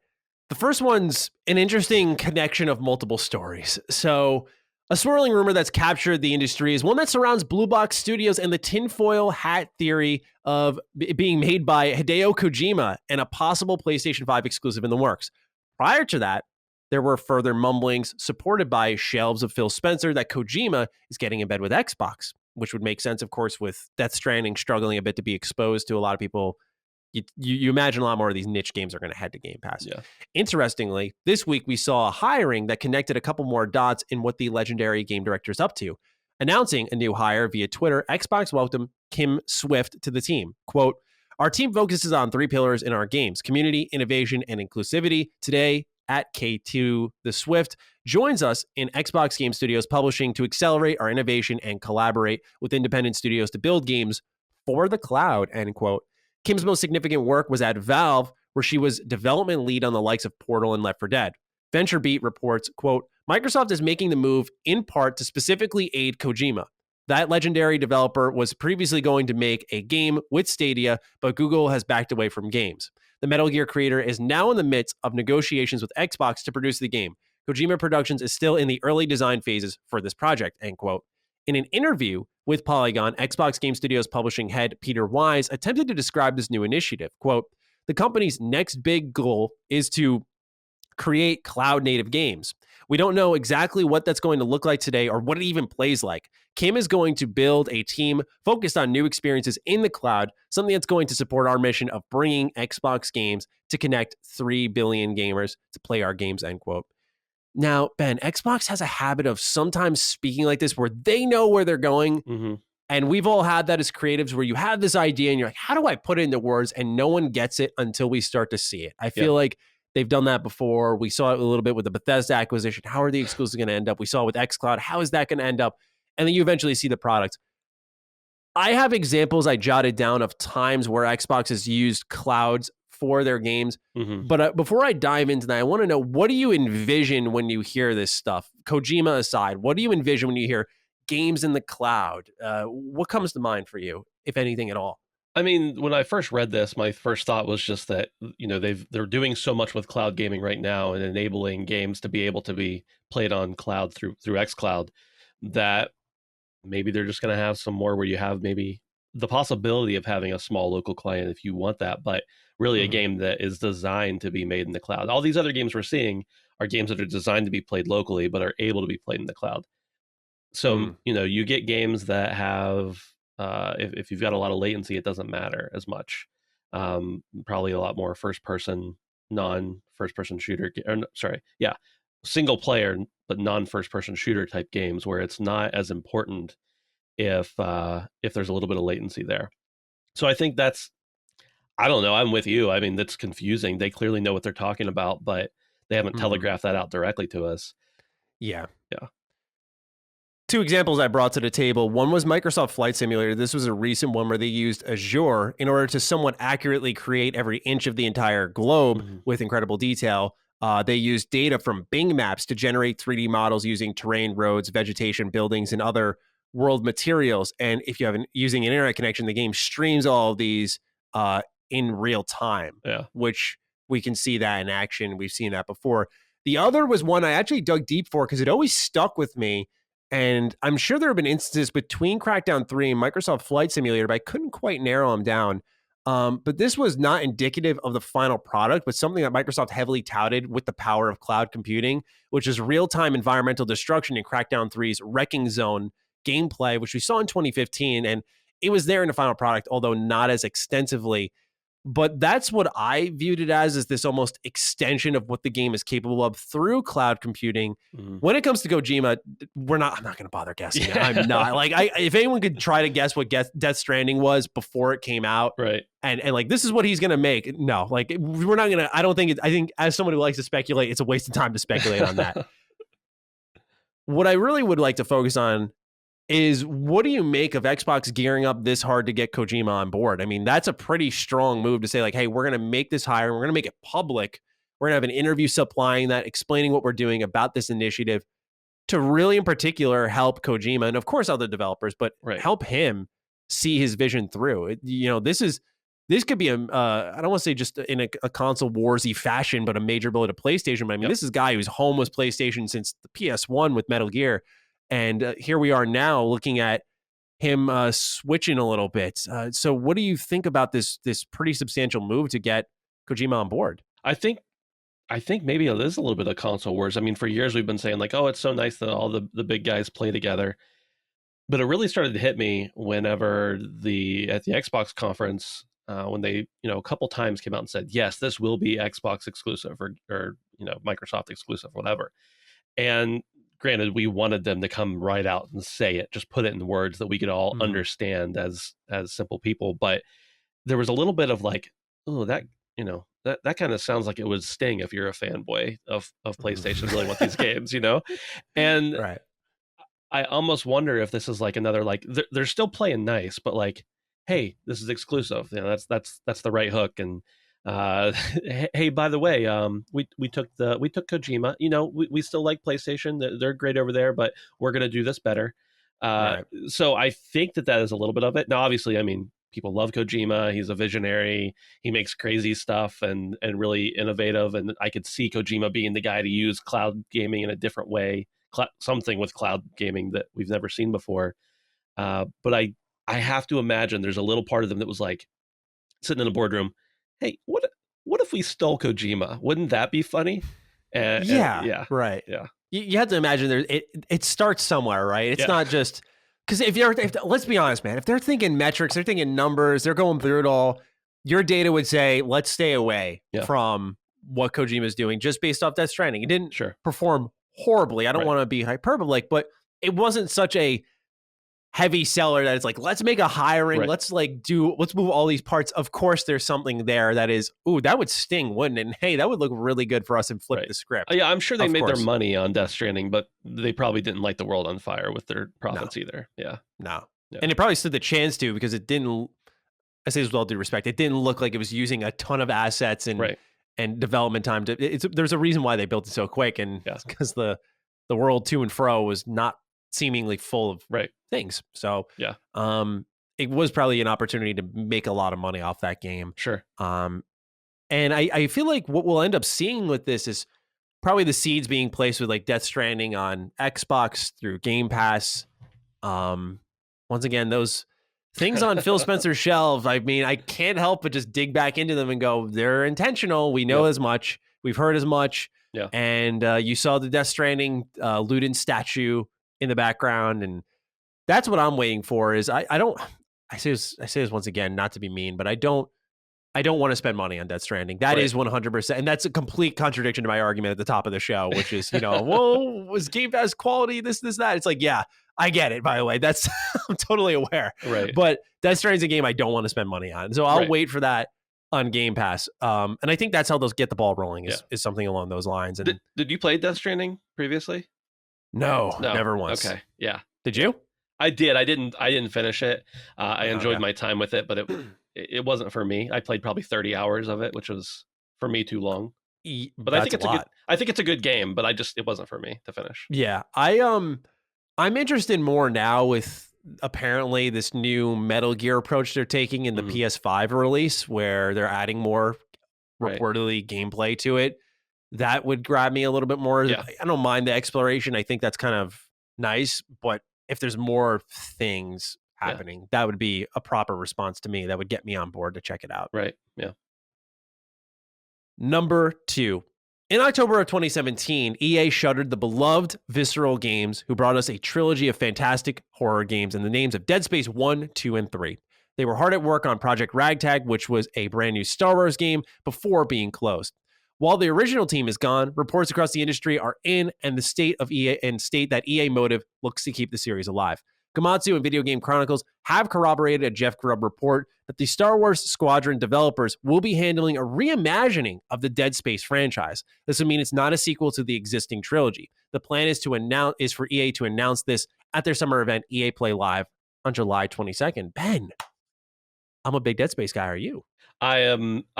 The first one's an interesting connection of multiple stories. So, a swirling rumor that's captured the industry is one that surrounds Blue Box Studios and the tinfoil hat theory of being made by Hideo Kojima and a possible PlayStation 5 exclusive in the works. Prior to that, there were further mumblings supported by shelves of Phil Spencer that Kojima is getting in bed with Xbox, which would make sense, of course, with Death Stranding struggling a bit to be exposed to a lot of people. You imagine a lot more of these niche games are going to head to Game Pass. Yeah. Interestingly, this week we saw a hiring that connected a couple more dots in what the legendary game director is up to. Announcing a new hire via Twitter, Xbox welcomed Kim Swift to the team. Quote, our team focuses on 3 pillars in our games: community, innovation, and inclusivity. Today, at K2, the Swift joins us in Xbox Game Studios Publishing to accelerate our innovation and collaborate with independent studios to build games for the cloud, end quote. Kim's most significant work was at Valve, where she was development lead on the likes of Portal and Left 4 Dead. VentureBeat reports, quote, Microsoft is making the move in part to specifically aid Kojima. That legendary developer was previously going to make a game with Stadia, but Google has backed away from games. The Metal Gear creator is now in the midst of negotiations with Xbox to produce the game. Kojima Productions is still in the early design phases for this project, end quote. In an interview with Polygon, Xbox Game Studios publishing head Peter Wise attempted to describe this new initiative. Quote, the company's next big goal is to create cloud-native games. We don't know exactly what that's going to look like today or what it even plays like. Kim is going to build a team focused on new experiences in the cloud, something that's going to support our mission of bringing Xbox games to connect 3 billion gamers to play our games, end quote. Now, Ben, Xbox has a habit of sometimes speaking like this where they know where they're going. Mm-hmm. And we've all had that as creatives where you have this idea and you're like, how do I put it into words? And no one gets it until we start to see it. I feel like they've done that before. We saw it a little bit with the Bethesda acquisition. How are the exclusives going to end up? We saw it with xCloud. How is that going to end up? And then you eventually see the product. I have examples I jotted down of times where Xbox has used clouds for their games. Mm-hmm. But before I dive into that, I want to know, what do you envision when you hear this stuff? Kojima aside, what do you envision when you hear games in the cloud? What comes to mind for you, if anything at all? I mean, when I first read this, my first thought was just that, you know, they're doing so much with cloud gaming right now and enabling games to be able to be played on cloud through xCloud, that maybe they're just going to have some more where you have maybe the possibility of having a small local client if you want that, but really a game that is designed to be made in the cloud. All these other games we're seeing are games that are designed to be played locally, but are able to be played in the cloud. So, you know, you get games that have, if you've got a lot of latency, it doesn't matter as much. Probably a lot more non-first person shooter, single player, but non-first person shooter type games where it's not as important if there's a little bit of latency there. So I think I don't know. I'm with you. I mean, that's confusing. They clearly know what they're talking about, but they haven't telegraphed that out directly to us. Yeah. Yeah. 2 examples I brought to the table. One was Microsoft Flight Simulator. This was a recent one where they used Azure in order to somewhat accurately create every inch of the entire globe with incredible detail. They used data from Bing Maps to generate 3D models using terrain, roads, vegetation, buildings, and other world materials. And if you have using an internet connection, the game streams all of these in real time, which we can see that in action. We've seen that before. The other was one I actually dug deep for because it always stuck with me. And I'm sure there have been instances between Crackdown 3 and Microsoft Flight Simulator, but I couldn't quite narrow them down. But this was not indicative of the final product, but something that Microsoft heavily touted with the power of cloud computing, which is real-time environmental destruction in Crackdown 3's Wrecking Zone gameplay, which we saw in 2015. And it was there in the final product, although not as extensively. But that's what I viewed it as, is this almost extension of what the game is capable of through cloud computing. When it comes to Kojima, I'm not going to bother guessing. I'm not. Like, if anyone could try to guess what Death Stranding was before it came out, right? And like, this is what he's going to make. No, like, we're not going to. I think as someone who likes to speculate, it's a waste of time to speculate on that. What I really would like to focus on is, what do you make of Xbox gearing up this hard to get Kojima on board? I mean, that's a pretty strong move to say, like, hey, we're going to make this hire. We're going to make it public. We're going to have an interview supplying that, explaining what we're doing about this initiative. to really, in particular, help Kojima and of course other developers, but Right. help him see his vision through. This could be I don't want to say just in a console warsy fashion, but a major blow to PlayStation. But I mean, Yep. this is a guy who's home with PlayStation since the PS1 with Metal Gear, and here we are now looking at him switching a little bit. So, what do you think about this pretty substantial move to get Kojima on board? I think maybe it is a little bit of console wars. I mean, for years we've been saying like, oh, it's so nice that all the big guys play together. But it really started to hit me whenever at the Xbox conference, when they, a couple times came out and said, yes, this will be Xbox exclusive or Microsoft exclusive, whatever. And granted, we wanted them to come right out and say it, just put it in words that we could all understand as simple people. But there was a little bit of like, oh, that that kind of sounds like it would sting if you're a fanboy of PlayStation, really want these games, and Right. I almost wonder if this is like another like they're still playing nice, but like, hey, this is exclusive. That's the right hook. And hey, by the way, we took Kojima. We still like PlayStation. They're great over there, but we're gonna do this better. Right. So I think that is a little bit of it. Now, obviously, I mean, people love Kojima. He's a visionary. He makes crazy stuff and really innovative. And I could see Kojima being the guy to use cloud gaming in a different way, something with cloud gaming that we've never seen before. But I have to imagine there's a little part of them that was like sitting in a boardroom. Hey, what if we stole Kojima? Wouldn't that be funny? Yeah, right. yeah, You have to imagine it starts somewhere, right? It's yeah. not just because let's be honest, man, if they're thinking metrics, they're thinking numbers, they're going through it all, your data would say, let's stay away Yeah. from what Kojima is doing just based off Death Stranding. It didn't Sure. perform horribly. I don't Right. want to be hyperbolic, but it wasn't such a heavy seller that it's like, let's make a hiring, Right. let's move all these parts. Of course, there's something there that is, ooh, that would sting, wouldn't it? And hey, that would look really good for us and flip Right. the script. Yeah, I'm sure they Of made course. their money on Death Stranding, but they probably didn't light the world on fire with their profits either. Yeah. No. Yeah. And it probably stood the chance to because it didn't, I say this with all due respect, it didn't look like it was using a ton of assets and Right. and development time. There's a reason why they built it so quick, and Yeah. it's because the world to and fro was not seemingly full of Right. things. So Yeah. it was probably an opportunity to make a lot of money off that game. Sure. And I feel like what we'll end up seeing with this is probably the seeds being placed with like Death Stranding on Xbox through Game Pass. Once again, those things on Phil Spencer's shelf, I mean, I can't help but just dig back into them and go, they're intentional. We know Yep. as much. We've heard as much. Yeah. And you saw the Death Stranding Luden statue in the background. And that's what I'm waiting for is I say this once again, not to be mean, but I don't want to spend money on Death Stranding. That Right. is 100%. And that's a complete contradiction to my argument at the top of the show, which is, whoa, was Game Pass quality, this, that? It's like, yeah, I get it, by the way. That's, I'm totally aware. Right. But Death Stranding's a game I don't want to spend money on. So I'll Right. wait for that on Game Pass. And I think that's how they'll get the ball rolling is something along those lines. And Did you play Death Stranding previously? No, never once. Okay. Yeah. Did you? I did. I didn't finish it. I enjoyed Okay. my time with it, but it wasn't for me. I played probably 30 hours of it, which was for me too long. But I think it's a good game, but it wasn't for me to finish. Yeah. I'm interested more now with apparently this new Metal Gear approach they're taking in the PS5 release, where they're adding more reportedly gameplay to it. That would grab me a little bit more. Yeah. I don't mind the exploration. I think that's kind of nice, but if there's more things happening, that would be a proper response to me. That would get me on board to check it out. Right. Yeah. Number 2. In October of 2017, EA shuttered the beloved Visceral Games, who brought us a trilogy of fantastic horror games in the names of Dead Space 1, 2, and 3. They were hard at work on Project Ragtag, which was a brand new Star Wars game, before being closed. While the original team is gone, reports across the industry are in and the state of EA and state that EA Motive looks to keep the series alive. Gamatsu and Video Game Chronicles have corroborated a Jeff Grubb report that the Star Wars Squadron developers will be handling a reimagining of the Dead Space franchise. This would mean it's not a sequel to the existing trilogy. The plan is for EA to announce this at their summer event, EA Play Live, on July 22nd. Ben, I'm a big Dead Space guy. Are you? I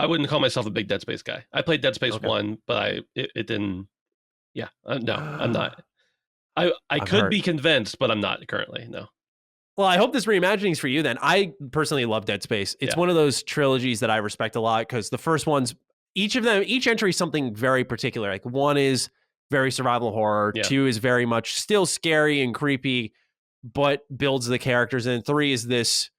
wouldn't call myself a big Dead Space guy. I played Dead Space 1, but it didn't. Yeah, no, I'm not. I I've could heard. be convinced, but I'm not currently. No. Well, I hope this reimagining is for you then. I personally love Dead Space. It's Yeah. one of those trilogies that I respect a lot because the first one's each of them, each entry is something very particular. Like one is very survival horror, Yeah. two is very much still scary and creepy, but builds the characters, and three is this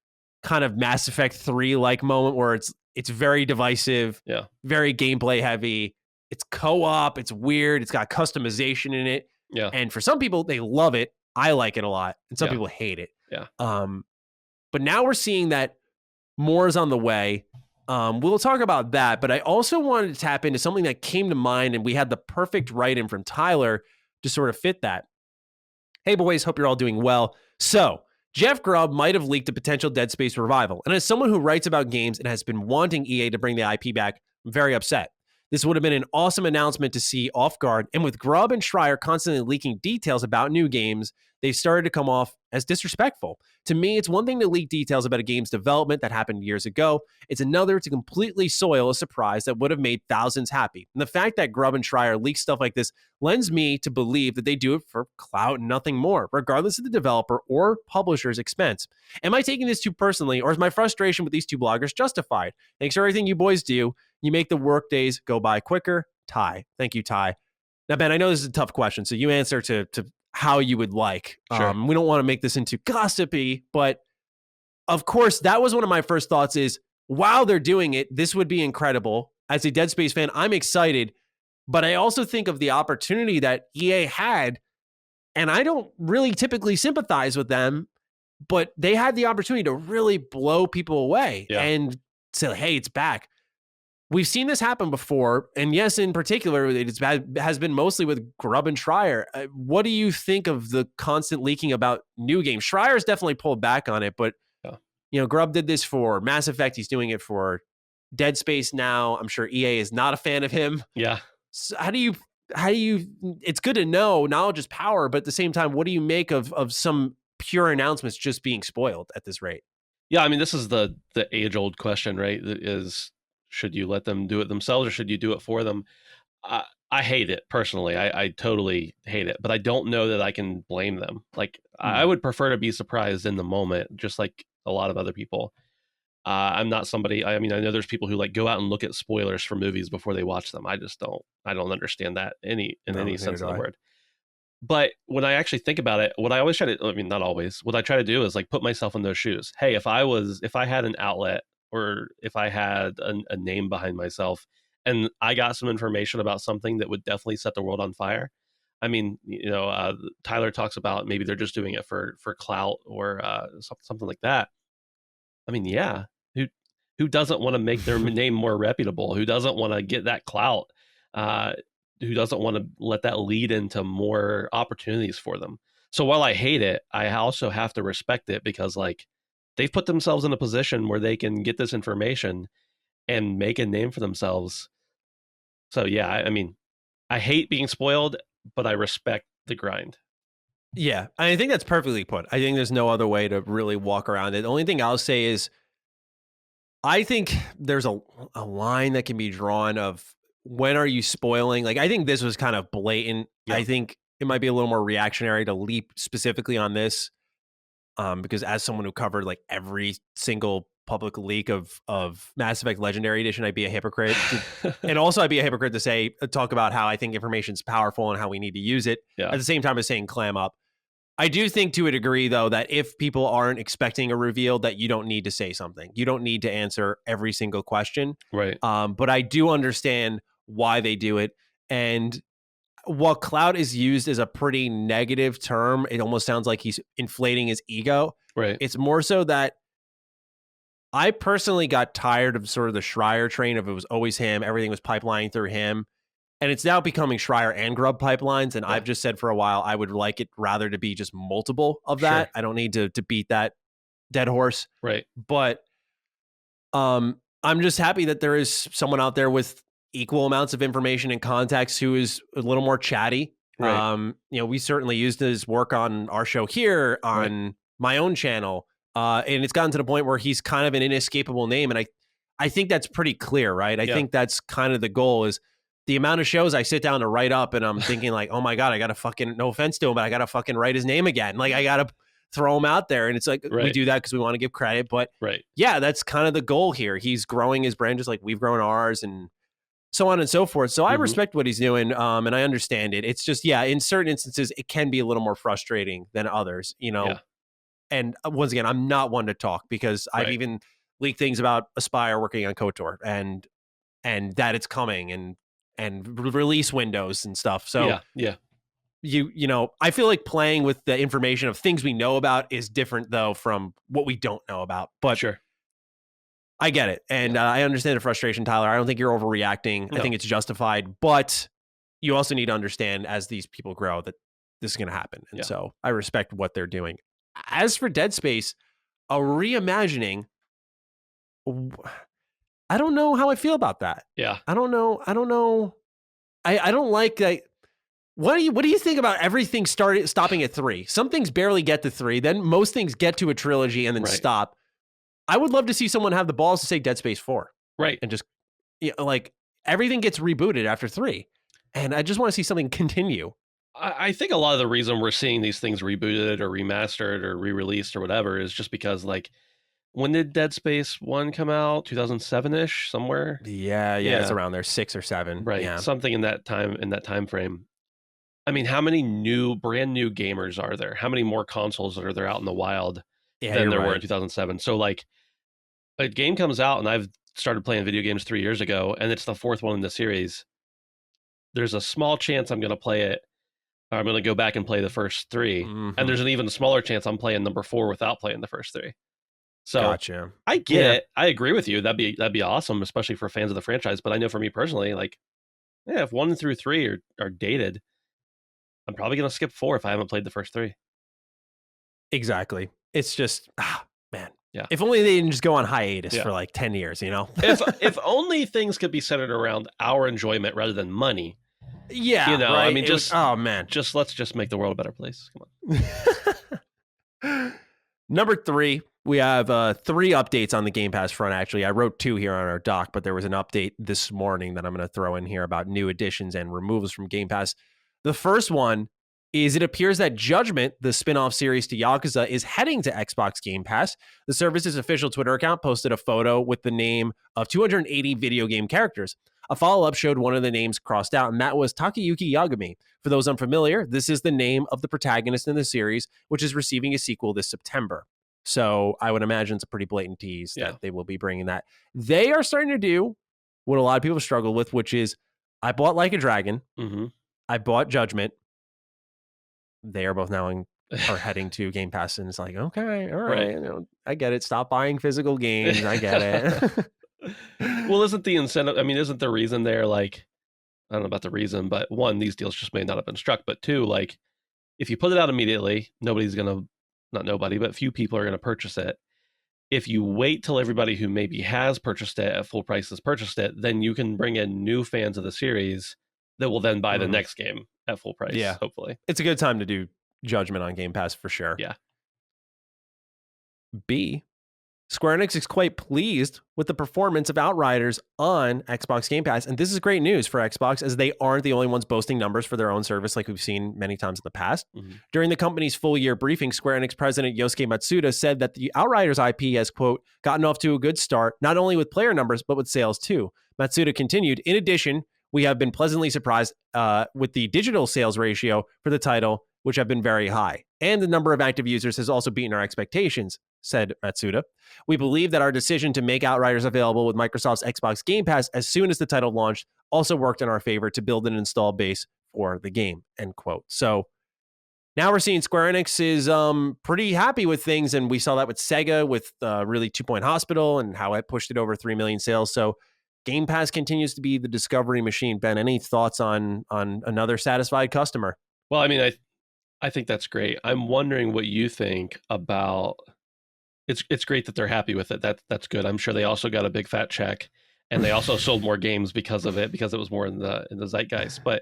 kind of Mass Effect 3 like moment where it's very divisive, Yeah. very gameplay heavy. It's co-op, it's weird, it's got customization in it. Yeah. And for some people, they love it. I like it a lot. And some Yeah. people hate it. Yeah. But now we're seeing that more is on the way. We'll talk about that. But I also wanted to tap into something that came to mind, and we had the perfect write in from Tyler to sort of fit that. Hey, boys, hope you're all doing well. So, Jeff Grubb might have leaked a potential Dead Space revival. And as someone who writes about games and has been wanting EA to bring the IP back, I'm very upset. This would have been an awesome announcement to see off guard. And with Grubb and Schreier constantly leaking details about new games, they've started to come off as disrespectful. To me, it's one thing to leak details about a game's development that happened years ago. It's another to completely soil a surprise that would have made thousands happy. And the fact that Grubb and Schreier leak stuff like this lends me to believe that they do it for clout and nothing more, regardless of the developer or publisher's expense. Am I taking this too personally, or is my frustration with these two bloggers justified? Thanks for everything you boys do. You make the work days go by quicker. Ty. Thank you, Ty. Now, Ben, I know this is a tough question, so you answer to how you would like. Sure. We don't want to make this into gossipy, but of course, that was one of my first thoughts is, wow, they're doing it. This would be incredible. As a Dead Space fan, I'm excited, but I also think of the opportunity that EA had, and I don't really typically sympathize with them, but they had the opportunity to really blow people away and say, hey, it's back. We've seen this happen before, and yes, in particular, it has been mostly with Grubb and Schreier. What do you think of the constant leaking about new games? Schreier's definitely pulled back on it, but Grubb did this for Mass Effect. He's doing it for Dead Space now. I'm sure EA is not a fan of him. Yeah. So how do you? It's good to know knowledge is power, but at the same time, what do you make of some pure announcements just being spoiled at this rate? Yeah, I mean, this is the age old question, right? Is should you let them do it themselves or should you do it for them? I hate it personally. I totally hate it, but I don't know that I can blame them. Like I would prefer to be surprised in the moment, just like a lot of other people. I'm not somebody. I mean, I know there's people who like go out and look at spoilers for movies before they watch them. I just don't. I don't understand that in any sense of the word. But when I actually think about it, what I always try to, I mean, not always, what I try to do is like put myself in those shoes. Hey, if I had an outlet or if I had a name behind myself and I got some information about something that would definitely set the world on fire. I mean, Tyler talks about maybe they're just doing it for clout or something like that. I mean, yeah, who doesn't want to make their name more reputable? Who doesn't want to get that clout? Who doesn't want to let that lead into more opportunities for them? So while I hate it, I also have to respect it because like they've put themselves in a position where they can get this information and make a name for themselves. So yeah, I mean, I hate being spoiled, but I respect the grind. Yeah, I think that's perfectly put. I think there's no other way to really walk around it. The only thing I'll say is I think there's a line that can be drawn of when are you spoiling? Like, I think this was kind of blatant. Yeah. I think it might be a little more reactionary to leap specifically on this because as someone who covered like every single public leak of Mass Effect Legendary Edition, I'd be a hypocrite. And also I'd be a hypocrite to talk about how I think information's powerful and how we need to use it. At the same time as saying clam up. I do think to a degree, though, that if people aren't expecting a reveal, that you don't need to say something. You don't need to answer every single question. Right. But I do understand why they do it. And while clout is used as a pretty negative term, it almost sounds like he's inflating his ego. Right. It's more so that I personally got tired of sort of the Schreier train of it was always him. Everything was pipelining through him. And it's now becoming Schreier and Grubb pipelines. And I've just said for a while, I would like it rather to be just multiple of that. Sure. I don't need to beat that dead horse. Right. But I'm just happy that there is someone out there with equal amounts of information and context who is a little more chatty. Right. We certainly used his work on our show here on my own channel. And it's gotten to the point where he's kind of an inescapable name. And I think that's pretty clear, right? I think that's kind of the goal is the amount of shows I sit down to write up and I'm thinking like, oh my God, I got to fucking, no offense to him, but I got to fucking write his name again. Like I got to throw him out there. And it's like, we Right. do that because we want to give credit. But Right. yeah, that's kind of the goal here. He's growing his brand just like we've grown ours and so on and so forth. So I respect what he's doing, and I understand it. It's just, yeah, in certain instances, it can be a little more frustrating than others, you know. Yeah. And once again, I'm not one to talk because I've Right. even leaked things about Aspire working on KOTOR and that it's coming and release windows and stuff. So yeah. you know, I feel like playing with the information of things we know about is different though from what we don't know about. But Sure. I get it. And I understand the frustration, Tyler. I don't think you're overreacting. No. I think it's justified. But you also need to understand as these people grow that this is going to happen. And so I respect what they're doing. As for Dead Space, a reimagining, I don't know how I feel about that. Yeah. I don't know. I don't like that. What do you think about everything stopping at 3? Some things barely get to 3. Then most things get to a trilogy and then stop. I would love to see someone have the balls to say Dead Space 4. Right. And just, you know, like, everything gets rebooted after 3. And I just want to see something continue. I think a lot of the reason we're seeing these things rebooted or remastered or re-released or whatever is just because, like, when did Dead Space 1 come out? 2007-ish, somewhere? Yeah, it's around there, 6 or 7. Right. Yeah. Something in that time frame. I mean, how many brand new gamers are there? How many more consoles are there out in the wild than there were in 2007? So, like, a game comes out, and I've started playing video games 3 years ago, and it's the 4th one in the series. There's a small chance I'm going to play it, or I'm going to go back and play the first 3, and there's an even smaller chance I'm playing number 4 without playing the first 3. So gotcha. I get it. I agree with you. That'd be awesome, especially for fans of the franchise. But I know for me personally, like, yeah, if 1 through 3 are dated, I'm probably going to skip 4 if I haven't played the first 3. Exactly. It's just, man. Yeah. If only they didn't just go on hiatus for like 10 years, you know? if only things could be centered around our enjoyment rather than money. Yeah. You know, right? I mean, oh, man. Let's just make the world a better place. Come on. Number 3, we have 3 updates on the Game Pass front, actually. I wrote 2 here on our doc, but there was an update this morning that I'm going to throw in here about new additions and removals from Game Pass. The first one is it appears that Judgment, the spin-off series to Yakuza, is heading to Xbox Game Pass. The service's official Twitter account posted a photo with the name of 280 video game characters. A follow-up showed one of the names crossed out, and that was Takayuki Yagami. For those unfamiliar, this is the name of the protagonist in the series, which is receiving a sequel this September. So I would imagine it's a pretty blatant tease that they will be bringing that. They are starting to do what a lot of people struggle with, which is, I bought Like a Dragon. I bought Judgment. They are both now are heading to Game Pass, and it's like, okay, all right, you know, I get it. Stop buying physical games. I get it. Well, isn't the incentive? I mean, isn't the reason there, like, I don't know about the reason, but 1, these deals just may not have been struck. But 2, like, if you put it out immediately, not nobody, but few people are gonna purchase it. If you wait till everybody who maybe has purchased it at full price has purchased it, then you can bring in new fans of the series that will then buy the next game at full price. Yeah, hopefully, it's a good time to do Judgment on Game Pass for sure. Yeah. B, Square Enix is quite pleased with the performance of Outriders on Xbox Game Pass. And this is great news for Xbox, as they aren't the only ones boasting numbers for their own service like we've seen many times in the past. During the company's full year briefing, Square Enix president Yosuke Matsuda said that the Outriders IP has, quote, gotten off to a good start, not only with player numbers, but with sales too. Matsuda continued, in addition, we have been pleasantly surprised with the digital sales ratio for the title, which have been very high. And the number of active users has also beaten our expectations, said Matsuda. We believe that our decision to make Outriders available with Microsoft's Xbox Game Pass as soon as the title launched also worked in our favor to build an install base for the game, end quote. So now we're seeing Square Enix is pretty happy with things, and we saw that with Sega with really 2 Point Hospital and how it pushed it over 3 million sales. So Game Pass continues to be the discovery machine. Ben, any thoughts on another satisfied customer? Well, I mean, I think that's great. I'm wondering what you think about. It's great that they're happy with it. That's good. I'm sure they also got a big fat check, and they also sold more games because of it, because it was more in the zeitgeist. But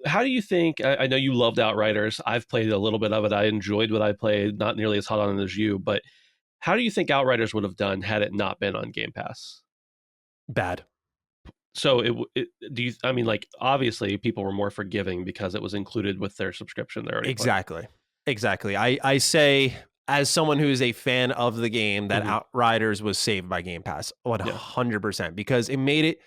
how do you think? I know you loved Outriders. I've played a little bit of it. I enjoyed what I played. Not nearly as hot on it as you, but how do you think Outriders would have done had it not been on Game Pass? Bad. So do you? I mean, like obviously people were more forgiving because it was included with their subscription they're already playing. Exactly. I say, as someone who's a fan of the game, that Mhm. Outriders was saved by Game Pass Yeah. 100%, because it made it,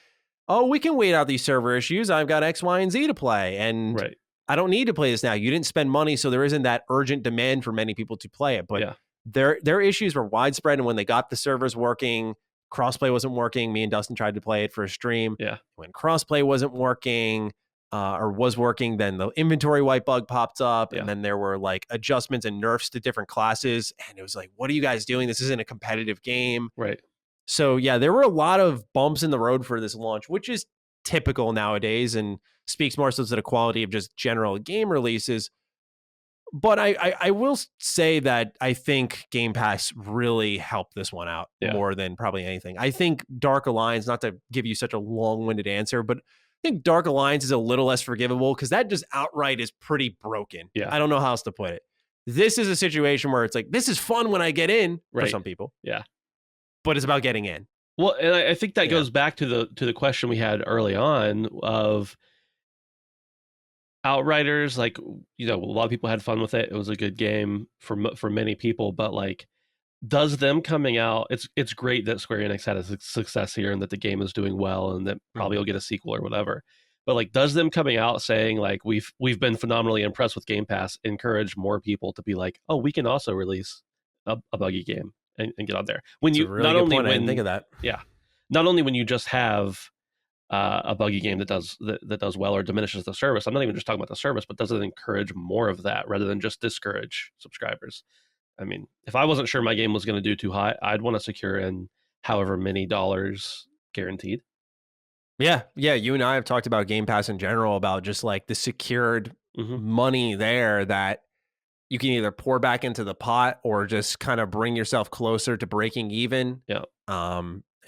oh, we can wait out these server issues. I've got X, Y, and Z to play, and Right. I don't need to play this now. You didn't spend money, so there isn't that urgent demand for many people to play it. But Yeah. their issues were widespread, and when they got the servers working, crossplay wasn't working. Me and Dustin tried to play it for a stream. Yeah. When crossplay wasn't working, or was working, then the inventory wipe bug popped up, Yeah. and then there were like adjustments and nerfs to different classes, and it was like, what are you guys doing? This isn't a competitive game. Right. So yeah, there were a lot of bumps in the road for this launch, which is typical nowadays and speaks more so to the quality of just general game releases. But I will say that I think Game Pass really helped this one out Yeah. more than probably anything. I think Dark Alliance, not to give you such a long-winded answer, but I think Dark Alliance is a little less forgivable because that just outright is pretty broken. Yeah. I don't know how else to put it. This is a situation where it's like, this is fun when I get in for Right. some people. Yeah. But it's about getting in. Well, and I think that Yeah. goes back to the question we had early on of Outriders. Like, you know, a lot of people had fun with it. It was a good game for many people, but like, does them coming out? It's great that Square Enix had a success here and that the game is doing well and that probably will get a sequel or whatever. But like, does them coming out saying like we've been phenomenally impressed with Game Pass encourage more people to be like, oh, we can also release a buggy game and get on there? When It's you a really not good only point. I didn't when think of that. yeah, not only when you just have a buggy game that does well or diminishes the service. I'm not even just talking about the service, but does it encourage more of that rather than just discourage subscribers? I mean, if I wasn't sure my game was going to do too high, I'd want to secure in however many dollars guaranteed. Yeah. You and I have talked about Game Pass in general, about just like the secured money there that you can either pour back into the pot or just kind of bring yourself closer to breaking even. Yeah.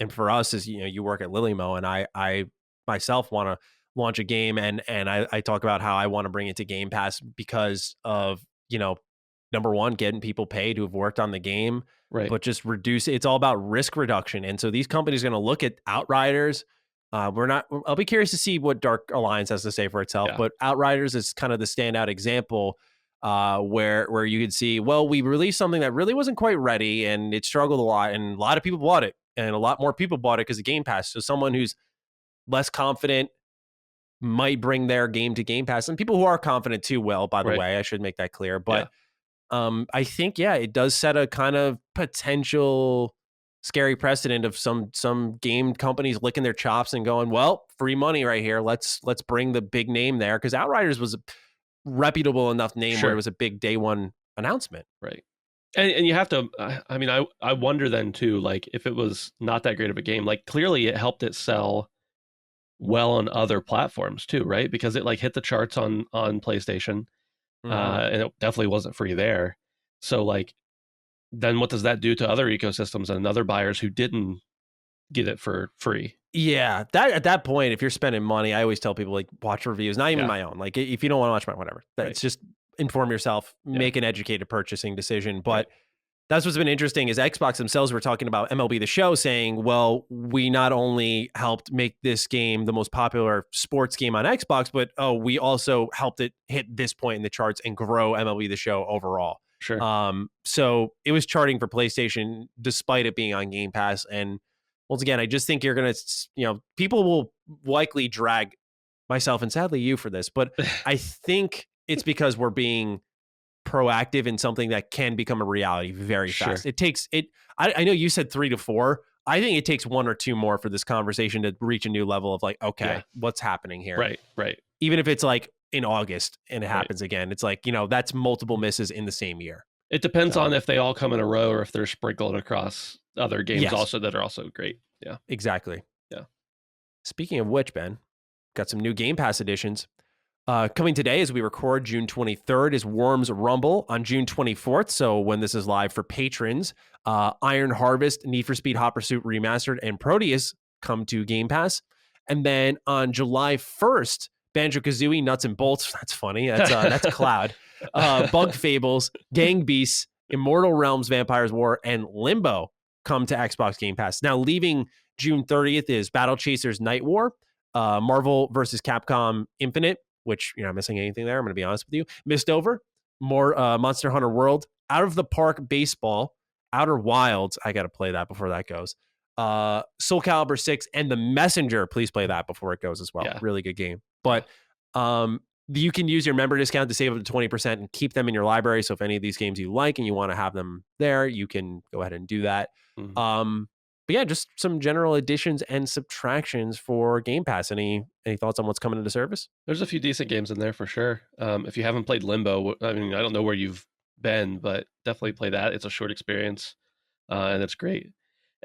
And for us, as you know, you work at Lilymo, and I myself want to launch a game, and I talk about how I want to bring it to Game Pass because of, you know, number one, getting people paid who have worked on the game, Right. but just reduce. It's all about risk reduction, and so these companies are going to look at Outriders. I'll be curious to see what Dark Alliance has to say for itself, Yeah. but Outriders is kind of the standout example, where you could see, well, we released something that really wasn't quite ready and it struggled a lot, and a lot of people bought it, and a lot more people bought it because of Game Pass. So someone who's less confident might bring their game to Game Pass, and people who are confident too will, by the Right. way, I should make that clear. But I think, yeah, it does set a kind of potential scary precedent of some game companies licking their chops and going, well, free money right here. Let's bring the big name there, because Outriders was a reputable enough name where it was a big day one announcement. Right. And you have to, I mean, I wonder then too, like if it was not that great of a game, like clearly it helped it sell well on other platforms too, right? Because it like hit the charts on PlayStation, and it definitely wasn't free there. So like, then what does that do to other ecosystems and other buyers who didn't get it for free? Yeah, that at that point, if you're spending money, I always tell people, like, watch reviews, not even my own. Like, if you don't want to watch my whatever, it's just inform yourself, make an educated purchasing decision. But that's what's been interesting is Xbox themselves were talking about MLB The Show, saying, well, we not only helped make this game the most popular sports game on Xbox, but we also helped it hit this point in the charts and grow MLB The Show overall. Sure. So it was charting for PlayStation despite it being on Game Pass. And once again, I just think you're going to, you know, people will likely drag myself and sadly you for this, but I think it's because we're being proactive in something that can become a reality very fast. It takes it. I know you said 3 to 4. I think it takes 1 or 2 more for this conversation to reach a new level of like, okay, what's happening here? Right. Even if it's like in August and it happens again, it's like, you know, that's multiple misses in the same year. It depends on if they all come in a row or if they're sprinkled across other games also that are also great. Yeah, exactly. Yeah. Speaking of which, Ben, got some new Game Pass editions. Coming today as we record, June 23rd, is Worms Rumble. On June 24th, so when this is live for patrons, Iron Harvest, Need for Speed Hot Pursuit Remastered, and Proteus come to Game Pass. And then on July 1st, Banjo Kazooie Nuts and Bolts. That's funny. That's Cloud. Bug Fables, Gang Beasts, Immortal Realms, Vampires War, and Limbo come to Xbox Game Pass. Now, leaving June 30th is Battle Chasers Night War, Marvel versus Capcom Infinite, which you're not missing anything there. I'm going to be honest with you. Missed Over, more Monster Hunter World, Out of the Park Baseball, Outer Wilds. I got to play that before that goes. Soul Calibur 6 and The Messenger. Please play that before it goes as well. Yeah. Really good game. But you can use your member discount to save up to 20% and keep them in your library. So if any of these games you like and you want to have them there, you can go ahead and do that. But yeah, just some general additions and subtractions for Game Pass. Any thoughts on what's coming into service? There's a few decent games in there for sure. If you haven't played Limbo, I mean, I don't know where you've been, but definitely play that. It's a short experience, and it's great.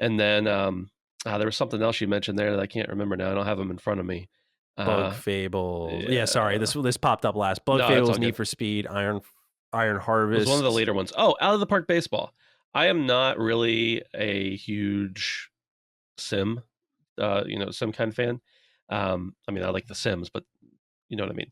And then there was something else you mentioned there that I can't remember now. I don't have them in front of me. Bug Fables. Yeah, sorry. This popped up last. Bug Fables, Need for Speed, Iron Harvest. It was one of the later ones. Oh, Out of the Park Baseball. I am not really a huge sim, sim kind of fan. I mean, I like The Sims, but you know what I mean.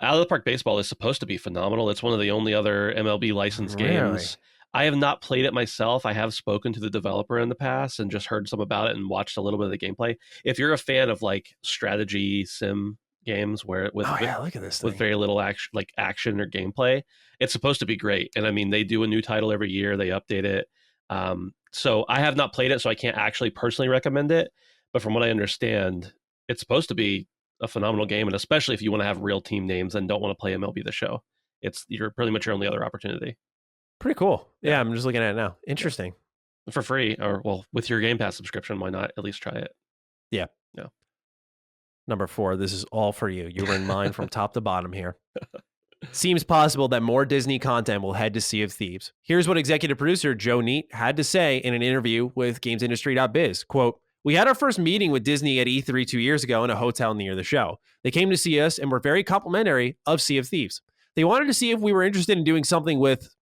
Out of the Park Baseball is supposed to be phenomenal. It's one of the only other MLB licensed games. I have not played it myself. I have spoken to the developer in the past and just heard some about it and watched a little bit of the gameplay. If you're a fan of like strategy sim games where look at this thing. With very little action or gameplay, it's supposed to be great. And I mean, they do a new title every year. They update it. So I have not played it, so I can't actually personally recommend it. But from what I understand, it's supposed to be a phenomenal game, and especially if you want to have real team names and don't want to play MLB The Show, you're pretty much your only other opportunity. Pretty cool. Yeah, I'm just looking at it now. Interesting. For free, or well, with your Game Pass subscription, why not at least try it? Yeah. Number 4, this is all for you. You were in mine from top to bottom here. Seems possible that more Disney content will head to Sea of Thieves. Here's what executive producer Joe Neate had to say in an interview with GamesIndustry.biz. Quote, "We had our first meeting with Disney at E3 2 years ago in a hotel near the show. They came to see us and were very complimentary of Sea of Thieves. They wanted to see if we were interested in doing something with ...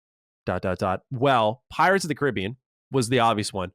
Well, Pirates of the Caribbean was the obvious one.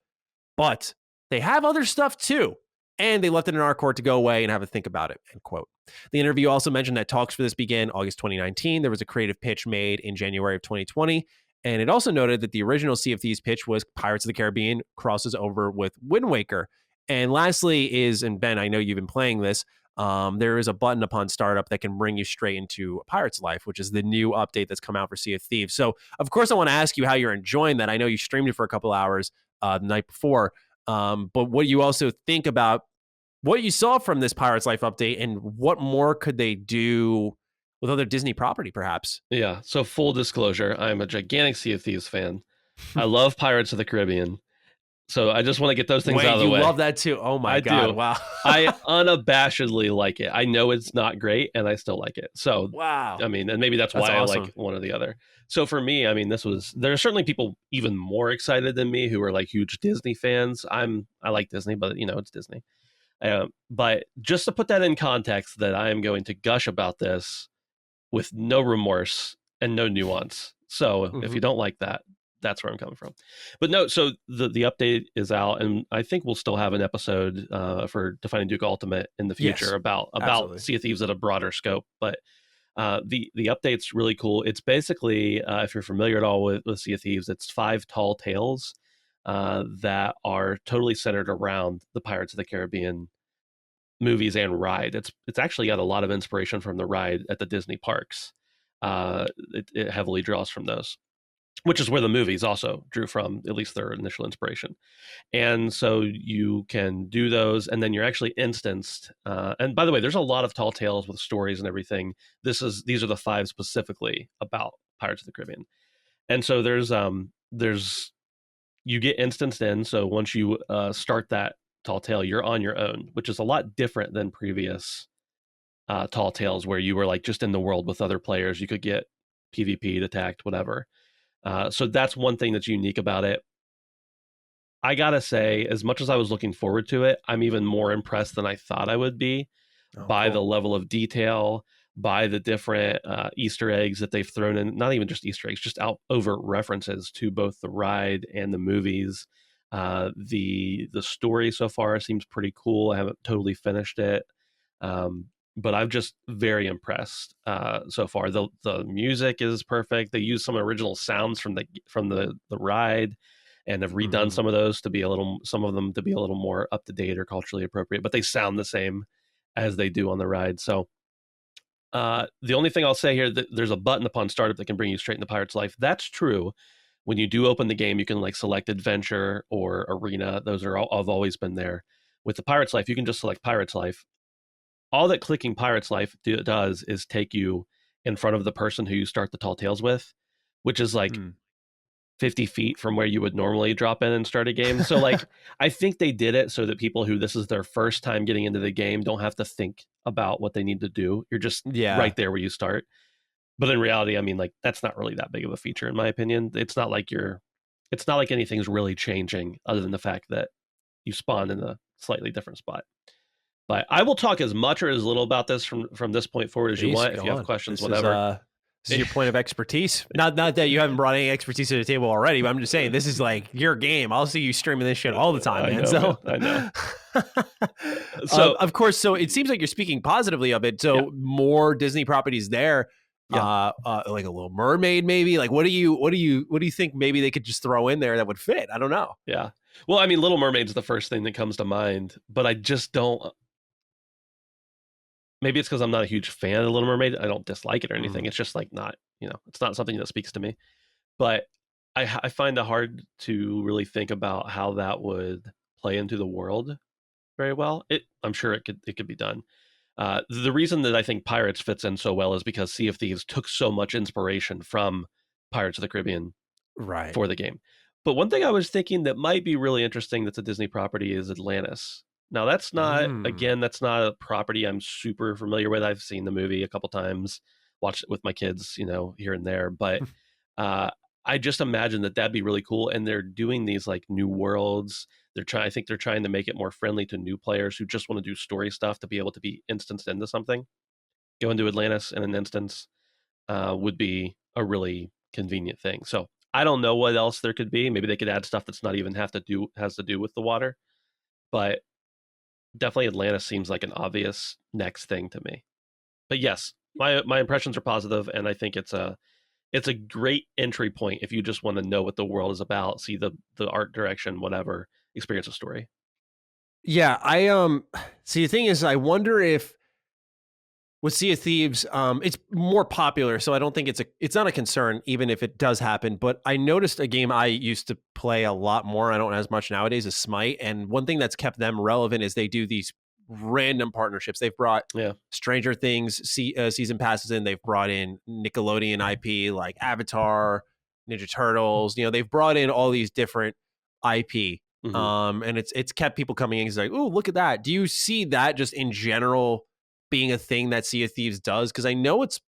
But they have other stuff too. And they left it in our court to go away and have a think about it," end quote. The interview also mentioned that talks for this began August 2019. There was a creative pitch made in January of 2020. And it also noted that the original Sea of Thieves pitch was Pirates of the Caribbean crosses over with Wind Waker. And lastly is, and Ben, I know you've been playing this, there is a button upon startup that can bring you straight into a Pirate's Life, which is the new update that's come out for Sea of Thieves. So, of course, I want to ask you how you're enjoying that. I know you streamed it for a couple hours the night before. But what do you also think about what you saw from this Pirate's Life update, and what more could they do with other Disney property, perhaps? Yeah. So full disclosure, I'm a gigantic Sea of Thieves fan. I love Pirates of the Caribbean. So I just want to get those things out of the way. You love that too? Oh my God. Wow. I unabashedly like it. I know it's not great, and I still like it. So wow. I mean, and maybe that's why awesome. I like one or the other. So for me, I mean, there are certainly people even more excited than me who are like huge Disney fans. I like Disney, but it's Disney. But just to put that in context, that I am going to gush about this with no remorse and no nuance. So if you don't like that, that's where I'm coming from. But no, so the update is out, and I think we'll still have an episode for Defining Duke Ultimate in the future about Sea of Thieves at a broader scope. But the update's really cool. It's basically, if you're familiar at all with Sea of Thieves, it's 5 tall tales that are totally centered around the Pirates of the Caribbean movies and ride. It's actually got a lot of inspiration from the ride at the Disney parks. It heavily draws from those, which is where the movies also drew from, at least their initial inspiration. And so you can do those, and then you're actually instanced. And by the way, there's a lot of tall tales with stories and everything. These are the 5 specifically about Pirates of the Caribbean. And so there's you get instanced in. So once you start that tall tale, you're on your own, which is a lot different than previous tall tales where you were like just in the world with other players. You could get PvP'd, attacked, whatever. So that's one thing that's unique about it. I gotta say, as much as I was looking forward to it, I'm even more impressed than I thought I would be by the level of detail, by the different Easter eggs that they've thrown in. Not even just Easter eggs, just overt references to both the ride and the movies. The story so far seems pretty cool. I haven't totally finished it, but I'm just very impressed so far. The music is perfect. They use some original sounds from the ride, and have redone some of those some of them to be a little more up to date or culturally appropriate. But they sound the same as they do on the ride. So the only thing I'll say here, that there's a button upon startup that can bring you straight into Pirate's Life. That's true. When you do open the game, you can like select adventure or arena. Those are all, have always been there. With the Pirate's Life, you can just select Pirate's Life. All that clicking Pirate's Life does is take you in front of the person who you start the Tall Tales with, which is like Hmm. 50 feet from where you would normally drop in and start a game. So like I think they did it so that people who this is their first time getting into the game don't have to think about what they need to do. You're just Yeah. right there where you start. But in reality, I mean, like that's not really that big of a feature in my opinion. It's not like anything's really changing other than the fact that you spawn in a slightly different spot. But I will talk as much or as little about this from this point forward as you Jeez, want. If go you have on. questions, This is whatever. this is your point of expertise. Not that you haven't brought any expertise to the table already, but I'm just saying this is like your game. I'll see you streaming this shit all the time, I man. know, So man. I know. So of course, so it seems like you're speaking positively of it. yeah, So more Disney properties there. yeah, Like a Little Mermaid, maybe. Like, what do you think? Maybe they could just throw in there that would fit. I don't know. yeah. Well, I mean, Little Mermaid's the first thing that comes to mind, but I just don't. Maybe it's because I'm not a huge fan of Little Mermaid. I don't dislike it or anything. Mm, It's just like not, it's not something that speaks to me. But I find it hard to really think about how that would play into the world very well. I'm sure it could be done. The reason that I think Pirates fits in so well is because Sea of Thieves took so much inspiration from Pirates of the Caribbean right. for the game. But one thing I was thinking that might be really interesting that's a Disney property is Atlantis. Now Mm. that's not a property I'm super familiar with. I've seen the movie a couple times, watched it with my kids, here and there, but uh I just imagine that that'd be really cool. And they're doing these like new worlds. I think they're trying to make it more friendly to new players who just want to do story stuff to be able to be instanced into something. Go into Atlantis in an instance would be a really convenient thing. So I don't know what else there could be. Maybe they could add stuff that's not even has to do with the water, but definitely Atlantis seems like an obvious next thing to me. But yes, my impressions are positive, and I think it's a great entry point if you just want to know what the world is about, see the art direction, whatever, experience a story. Yeah, I see the thing is I wonder if with Sea of Thieves, it's more popular, so I don't think it's not a concern, even if it does happen. But I noticed a game I used to play a lot more. I don't as much nowadays is Smite, and one thing that's kept them relevant is they do these random partnerships. They've brought Yeah. Stranger Things season passes in. They've brought in Nickelodeon IP like Avatar, Ninja Turtles. They've brought in all these different IP, Hmm. and it's kept people coming in. It's like, oh, look at that. Do you see that just in general being a thing that Sea of Thieves does? Because I know it's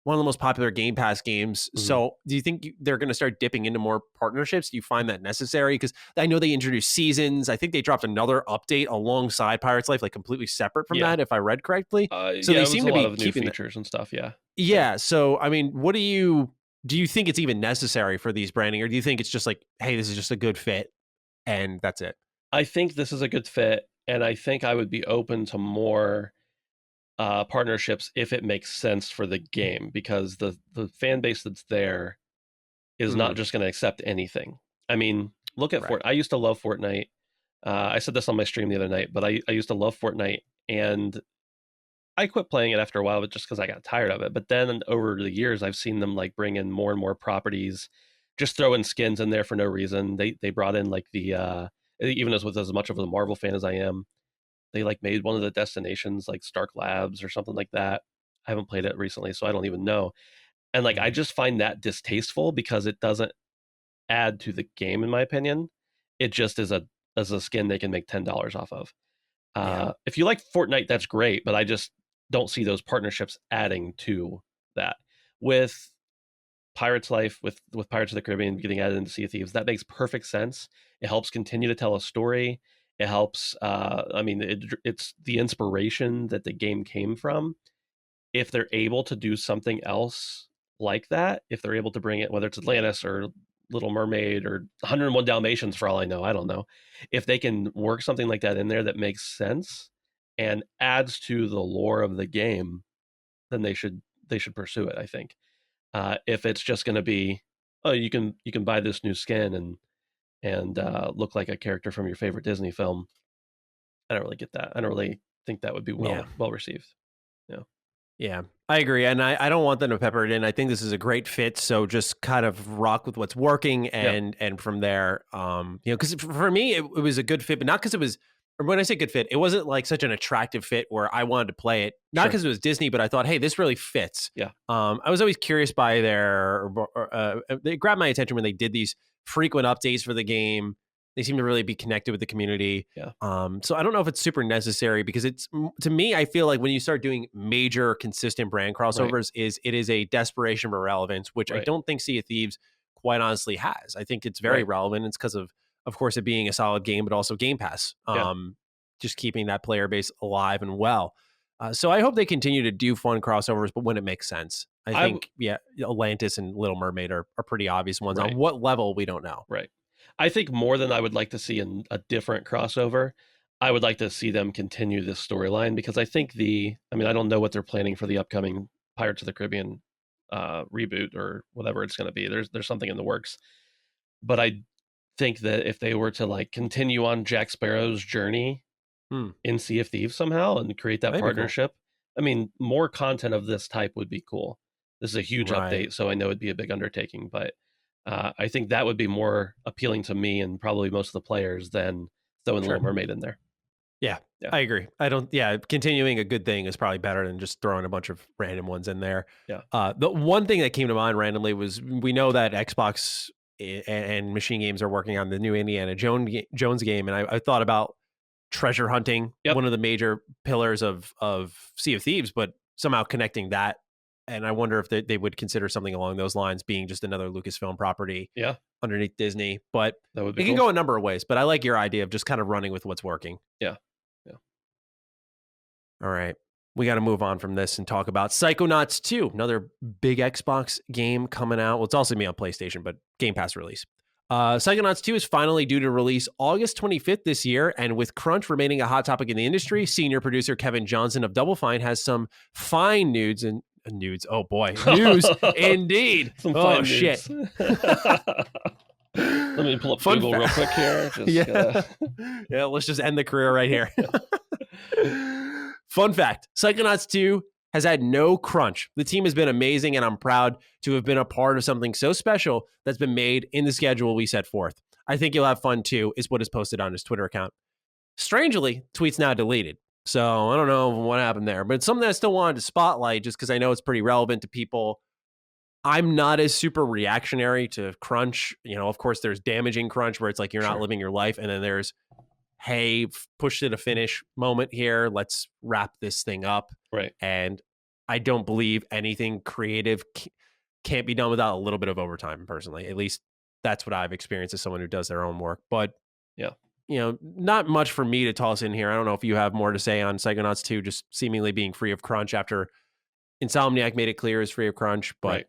one of the most popular Game Pass games. Hmm. So do you think they're going to start dipping into more partnerships? Do you find that necessary? Because I know they introduced seasons. I think they dropped another update alongside Pirates Life, like completely separate from Yeah. that, if I read correctly. So Yeah, they it was seem a to lot be of new keeping that. features and stuff. Yeah. Yeah. Yeah. So, I mean, what do you think it's even necessary for these branding? Or do you think it's just like, hey, this is just a good fit and that's it? I think this is a good fit, and I think I would be open to more partnerships if it makes sense for the game because the fan base that's there is not Mm, just going to accept anything. I mean, look at right. Fortnite. I used to love Fortnite. I said this on my stream the other night, but I used to love Fortnite, and I quit playing it after a while, but just because I got tired of it. But then over the years, I've seen them like bring in more and more properties, just throw in skins in there for no reason. They brought in like the even as much of a Marvel fan as I am, they like made one of the destinations like Stark Labs or something like that. I haven't played it recently, so I don't even know. And like I Mm, just find that distasteful because it doesn't add to the game, in my opinion. It just is a skin they can make $10 off of. yeah. If you like Fortnite, that's great, but I just don't see those partnerships adding to that. With Pirates Life, with Pirates of the Caribbean getting added into Sea of Thieves, that makes perfect sense. It helps continue to tell a story. It helps. I mean, it's the inspiration that the game came from. If they're able to do something else like that, if they're able to bring it, whether it's Atlantis or Little Mermaid or 101 Dalmatians, for all I know, I don't know. If they can work something like that in there that makes sense and adds to the lore of the game, then they should pursue it. I think. If it's just going to be, oh, you can buy this new skin and look like a character from your favorite Disney film, I don't really get that. I don't really. think that would be Yeah. well received. Yeah, I agree. And I don't want them to pepper it in. I think this is a great fit. So just kind of rock with what's working Yeah. and from there, because for me, it was a good fit, but not because it was, or when I say good fit, it wasn't like such an attractive fit where I wanted to play it, not Sure. because it was Disney, but I thought, hey, this really fits. Yeah. I was always curious by they grabbed my attention when they did these frequent updates for the game. They seem to really be connected with the community. Yeah. So I don't know if it's super necessary because it's, to me, I feel like when you start doing major consistent brand crossovers, it is a desperation for relevance, which I Right. don't think Sea of Thieves quite honestly has. I think it's very Right. relevant. It's because of course, it being a solid game, but also Game Pass. Yeah. Just keeping that player base alive and well. So I hope they continue to do fun crossovers, but when it makes sense. I think, Atlantis and Little Mermaid are pretty obvious ones. Right. On what level, we don't know. Right. I think more than I would like to see in a different crossover, I would like to see them continue this storyline, because I think I don't know what they're planning for the upcoming Pirates of the Caribbean reboot or whatever it's going to be. There's something in the works, but I think that if they were to like continue on Jack Sparrow's journey in Sea of Thieves somehow and create that That'd be cool. partnership, I mean, more content of this type would be cool. This is a huge Right. update, so I know it'd be a big undertaking, but I think that would be more appealing to me and probably most of the players than throwing Sure. Little Mermaid in there. Yeah, Yeah. I agree. Continuing a good thing is probably better than just throwing a bunch of random ones in there. Yeah. The one thing that came to mind randomly was we know that Xbox and Machine Games are working on the new Indiana Jones game, and I thought about treasure hunting, Yep. one of the major pillars of Sea of Thieves, but somehow connecting that. And I wonder if they would consider something along those lines, being just another Lucasfilm property underneath Disney. But That would be it cool. can go a number of ways. But I like your idea of just kind of running with what's working. Yeah. All right. We got to move on from this and talk about Psychonauts 2, another big Xbox game coming out. Well, it's also going to be on PlayStation, but Game Pass release. Psychonauts 2 is finally due to release August 25th this year, and with crunch remaining a hot topic in the industry, senior producer Kevin Johnson of Double Fine has some fine nudes. Oh boy, news indeed. Some oh fine shit. Let me pull up Google real quick here. Yeah, let's just end the career right here. Fun fact, Psychonauts 2 has had no crunch. The team has been amazing, and I'm proud to have been a part of something so special that's been made in the schedule we set forth. I think you'll have fun too, is what is posted on his Twitter account. Strangely, tweet's now deleted. So I don't know what happened there, but it's something I still wanted to spotlight just because I know it's pretty relevant to people. I'm not as super reactionary to crunch. Of course, there's damaging crunch where it's like you're not living your life. And then there's, hey, push to the finish moment here. Let's wrap this thing up. Right. And I don't believe anything creative can't be done without a little bit of overtime, personally. At least that's what I've experienced as someone who does their own work. But, not much for me to toss in here. I don't know if you have more to say on Psychonauts 2 just seemingly being free of crunch after Insomniac made it clear is free of crunch. But right.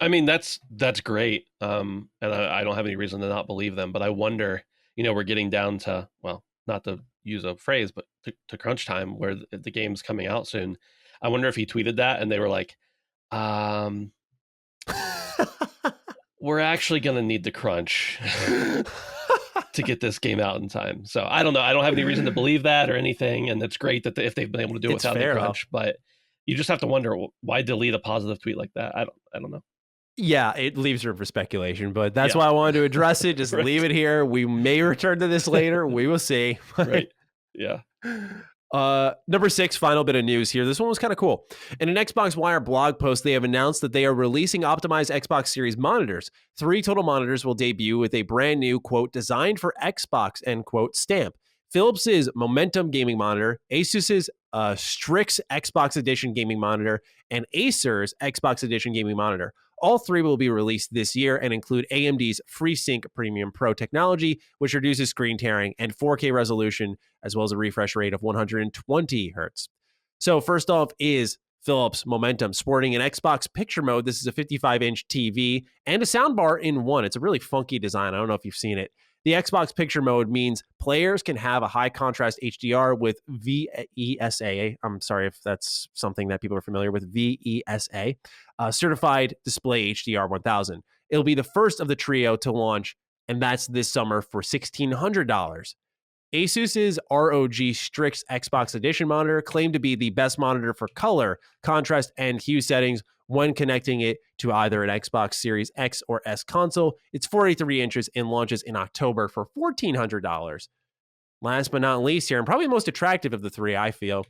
I mean, that's great. And I don't have any reason to not believe them, but I wonder, we're getting down to, well, not to use a phrase, but to crunch time where the game's coming out soon. I wonder if he tweeted that and they were like, we're actually going to need the crunch to get this game out in time. So I don't know. I don't have any reason to believe that or anything. And it's great that if they've been able to do it without the crunch, but you just have to wonder, why delete a positive tweet like that? I don't know. Yeah, it leaves room for speculation, but that's why I wanted to address it. Just leave it here. We may return to this later. We will see. Right. Yeah. Number 6, final bit of news here. This one was kind of cool. In an Xbox Wire blog post, they have announced that they are releasing optimized Xbox Series monitors. 3 total monitors will debut with a brand new, quote, designed for Xbox, end quote, stamp. Philips's Momentum gaming monitor, Asus's Strix Xbox Edition gaming monitor, and Acer's Xbox Edition gaming monitor. All 3 will be released this year and include AMD's FreeSync Premium Pro technology, which reduces screen tearing and 4K resolution, as well as a refresh rate of 120 hertz. So first off is Philips Momentum, sporting an Xbox picture mode. This is a 55-inch TV and a soundbar in one. It's a really funky design. I don't know if you've seen it. The Xbox picture mode means players can have a high contrast HDR with VESA. I'm sorry if that's something that people are familiar with. VESA, certified display HDR 1000. It'll be the first of the trio to launch, and that's this summer for $1,600. Asus's ROG Strix Xbox Edition monitor claimed to be the best monitor for color, contrast, and hue settings when connecting it to either an Xbox Series X or S console. It's 43 inches and launches in October for $1,400. Last but not least here, and probably most attractive of the three, I feel,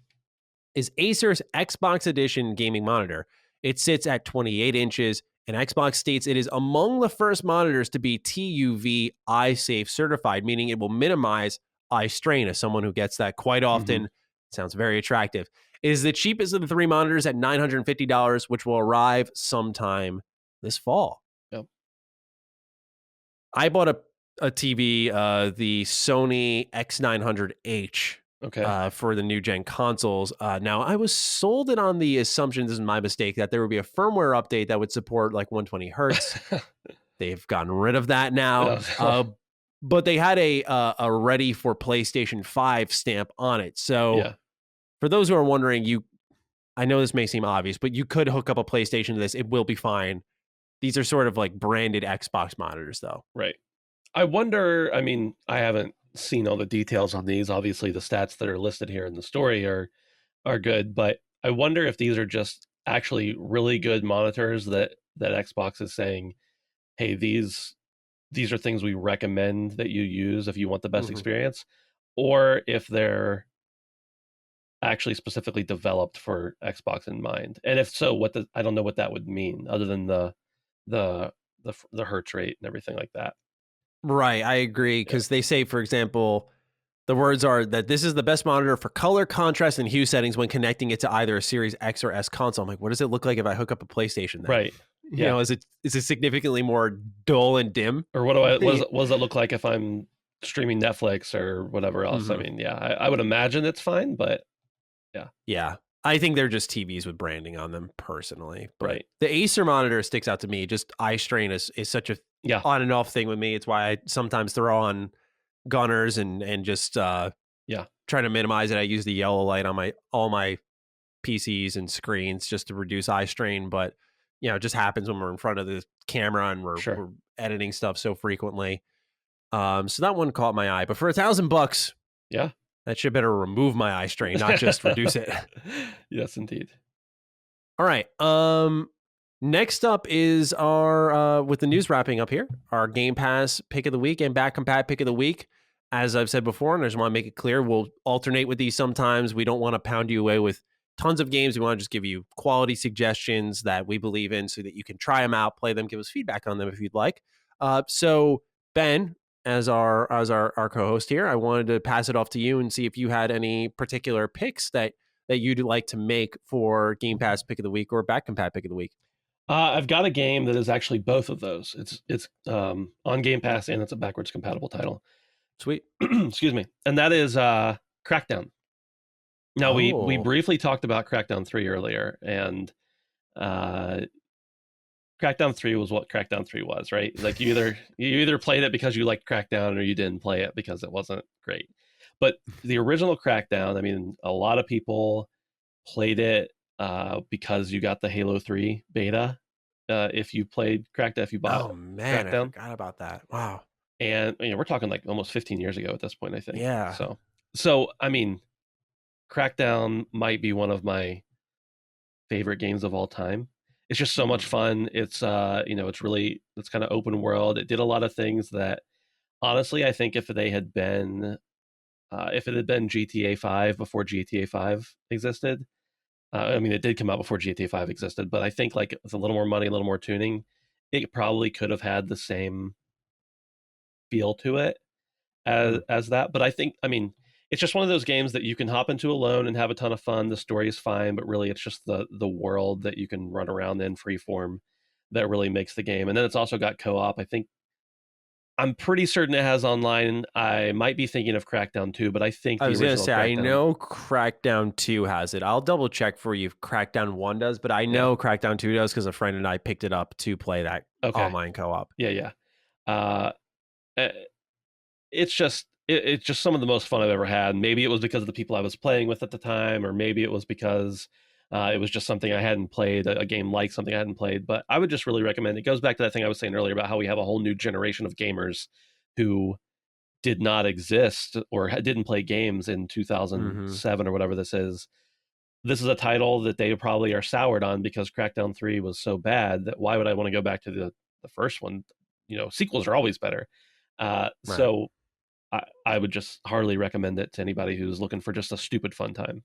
is Acer's Xbox Edition gaming monitor. It sits at 28 inches, and Xbox states it is among the first monitors to be TUV eye safe certified, meaning it will minimize eye strain. As someone who gets that quite often, sounds very attractive. It is the cheapest of the three monitors at $950, which will arrive sometime this fall. Yep. I bought a TV, the Sony X900H, for the new gen consoles. Now, I was sold it on the assumption, this is my mistake, that there would be a firmware update that would support like 120 hertz. They've gotten rid of that now. But they had a ready for PlayStation 5 stamp on it. So for those who are wondering, I know this may seem obvious, but you could hook up a PlayStation to this. It will be fine. These are sort of like branded Xbox monitors, though. Right. I wonder, I mean, I haven't seen all the details on these. Obviously, the stats that are listed here in the story are good, but I wonder if these are just actually really good monitors that Xbox is saying, hey, these are things we recommend that you use if you want the best experience, or if they're actually specifically developed for Xbox in mind. And if so, I don't know what that would mean other than the hertz rate and everything like that. Right, I agree, because they say, for example, the words are that this is the best monitor for color, contrast, and hue settings when connecting it to either a Series X or S console. I'm like, what does it look like if I hook up a PlayStation then? Right. You know, is it significantly more dull and dim? Or what does it look like if I'm streaming Netflix or whatever else? I mean, I would imagine it's fine, but yeah. I think they're just TVs with branding on them personally. But right. The Acer monitor sticks out to me. Just eye strain is such a on and off thing with me. It's why I sometimes throw on gunners and just try to minimize it. I use the yellow light on all my PCs and screens just to reduce eye strain. But it just happens when we're in front of the camera and we're editing stuff so frequently. So that one caught my eye. But for $1,000, that should better remove my eye strain, not just reduce it. Yes, indeed. All right. Next up is our, with the news wrapping up here, our Game Pass pick of the week and back compat pick of the week. As I've said before, and I just want to make it clear, we'll alternate with these sometimes. We don't want to pound you away with tons of games. We want to just give you quality suggestions that we believe in so that you can try them out, play them, give us feedback on them if you'd like. So Ben, as our co-host here, I wanted to pass it off to you and see if you had any particular picks that you'd like to make for Game Pass pick of the week or back compat pick of the week. I've got a game that is actually both of those. It's on Game Pass and it's a backwards compatible title. Sweet. Excuse me. And that is Crackdown. Now we briefly talked about Crackdown 3 earlier, and Crackdown 3 was what Crackdown 3 was, right? Like you either played it because you liked Crackdown or you didn't play it because it wasn't great. But the original Crackdown, I mean, a lot of people played it because you got the Halo 3 beta. If you played Crackdown, if you bought Crackdown. I forgot about that. Wow. And we're talking like almost 15 years ago at this point, I think. Yeah. So I mean, Crackdown might be one of my favorite games of all time. It's just so much fun. It's it's kind of open world. It did a lot of things that honestly, I think if it had been GTA 5 before GTA 5 existed, I mean, it did come out before GTA 5 existed, but I think like with a little more money, a little more tuning, it probably could have had the same feel to it as that. But I think, I mean, it's just one of those games that you can hop into alone and have a ton of fun. The story is fine, but really it's just the world that you can run around in freeform that really makes the game. And then it's also got co-op. I'm pretty certain it has online. I might be thinking of Crackdown 2, but I think I was going to say, I know Crackdown 2 has it. I'll double check for you if Crackdown 1 does, but I know Crackdown 2 does because a friend and I picked it up to play that online co-op. Yeah. It's just some of the most fun I've ever had. Maybe it was because of the people I was playing with at the time, or maybe it was because it was just something I hadn't played, a game like something I hadn't played. But I would just really recommend it. It goes back to that thing I was saying earlier about how we have a whole new generation of gamers who did not exist or didn't play games in Mm-hmm. 2007 or whatever this is a title that they probably are soured on because Crackdown 3 was so bad that why would I want to go back to the first one? Sequels are always better. Right. So I would just hardly recommend it to anybody who's looking for just a stupid fun time.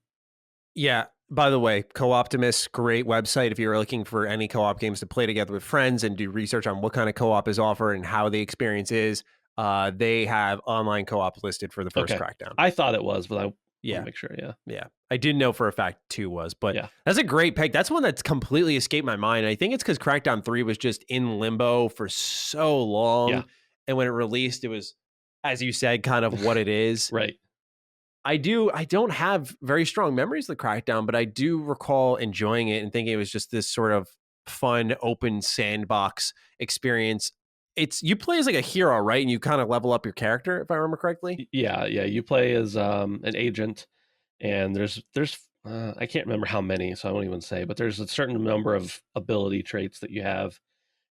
Yeah. By the way, Co-Optimus, great website if you're looking for any co-op games to play together with friends and do research on what kind of co-op is offered and how the experience is. They have online co-op listed for the first Okay. Crackdown. I thought it was, but I want to Yeah. make sure. Yeah. Yeah. I didn't know for a fact 2 was, but Yeah. that's a great pick. That's one that's completely escaped my mind. I think it's because Crackdown 3 was just in limbo for so long. Yeah. And when it released, it was, as you said, kind of what it is. Right. I don't have very strong memories of the Crackdown, but I do recall enjoying it and thinking it was just this sort of fun, open sandbox experience. You play as like a hero, right? And you kind of level up your character, if I remember correctly. Yeah. You play as an agent, and there's I can't remember how many, so I won't even say, but there's a certain number of ability traits that you have,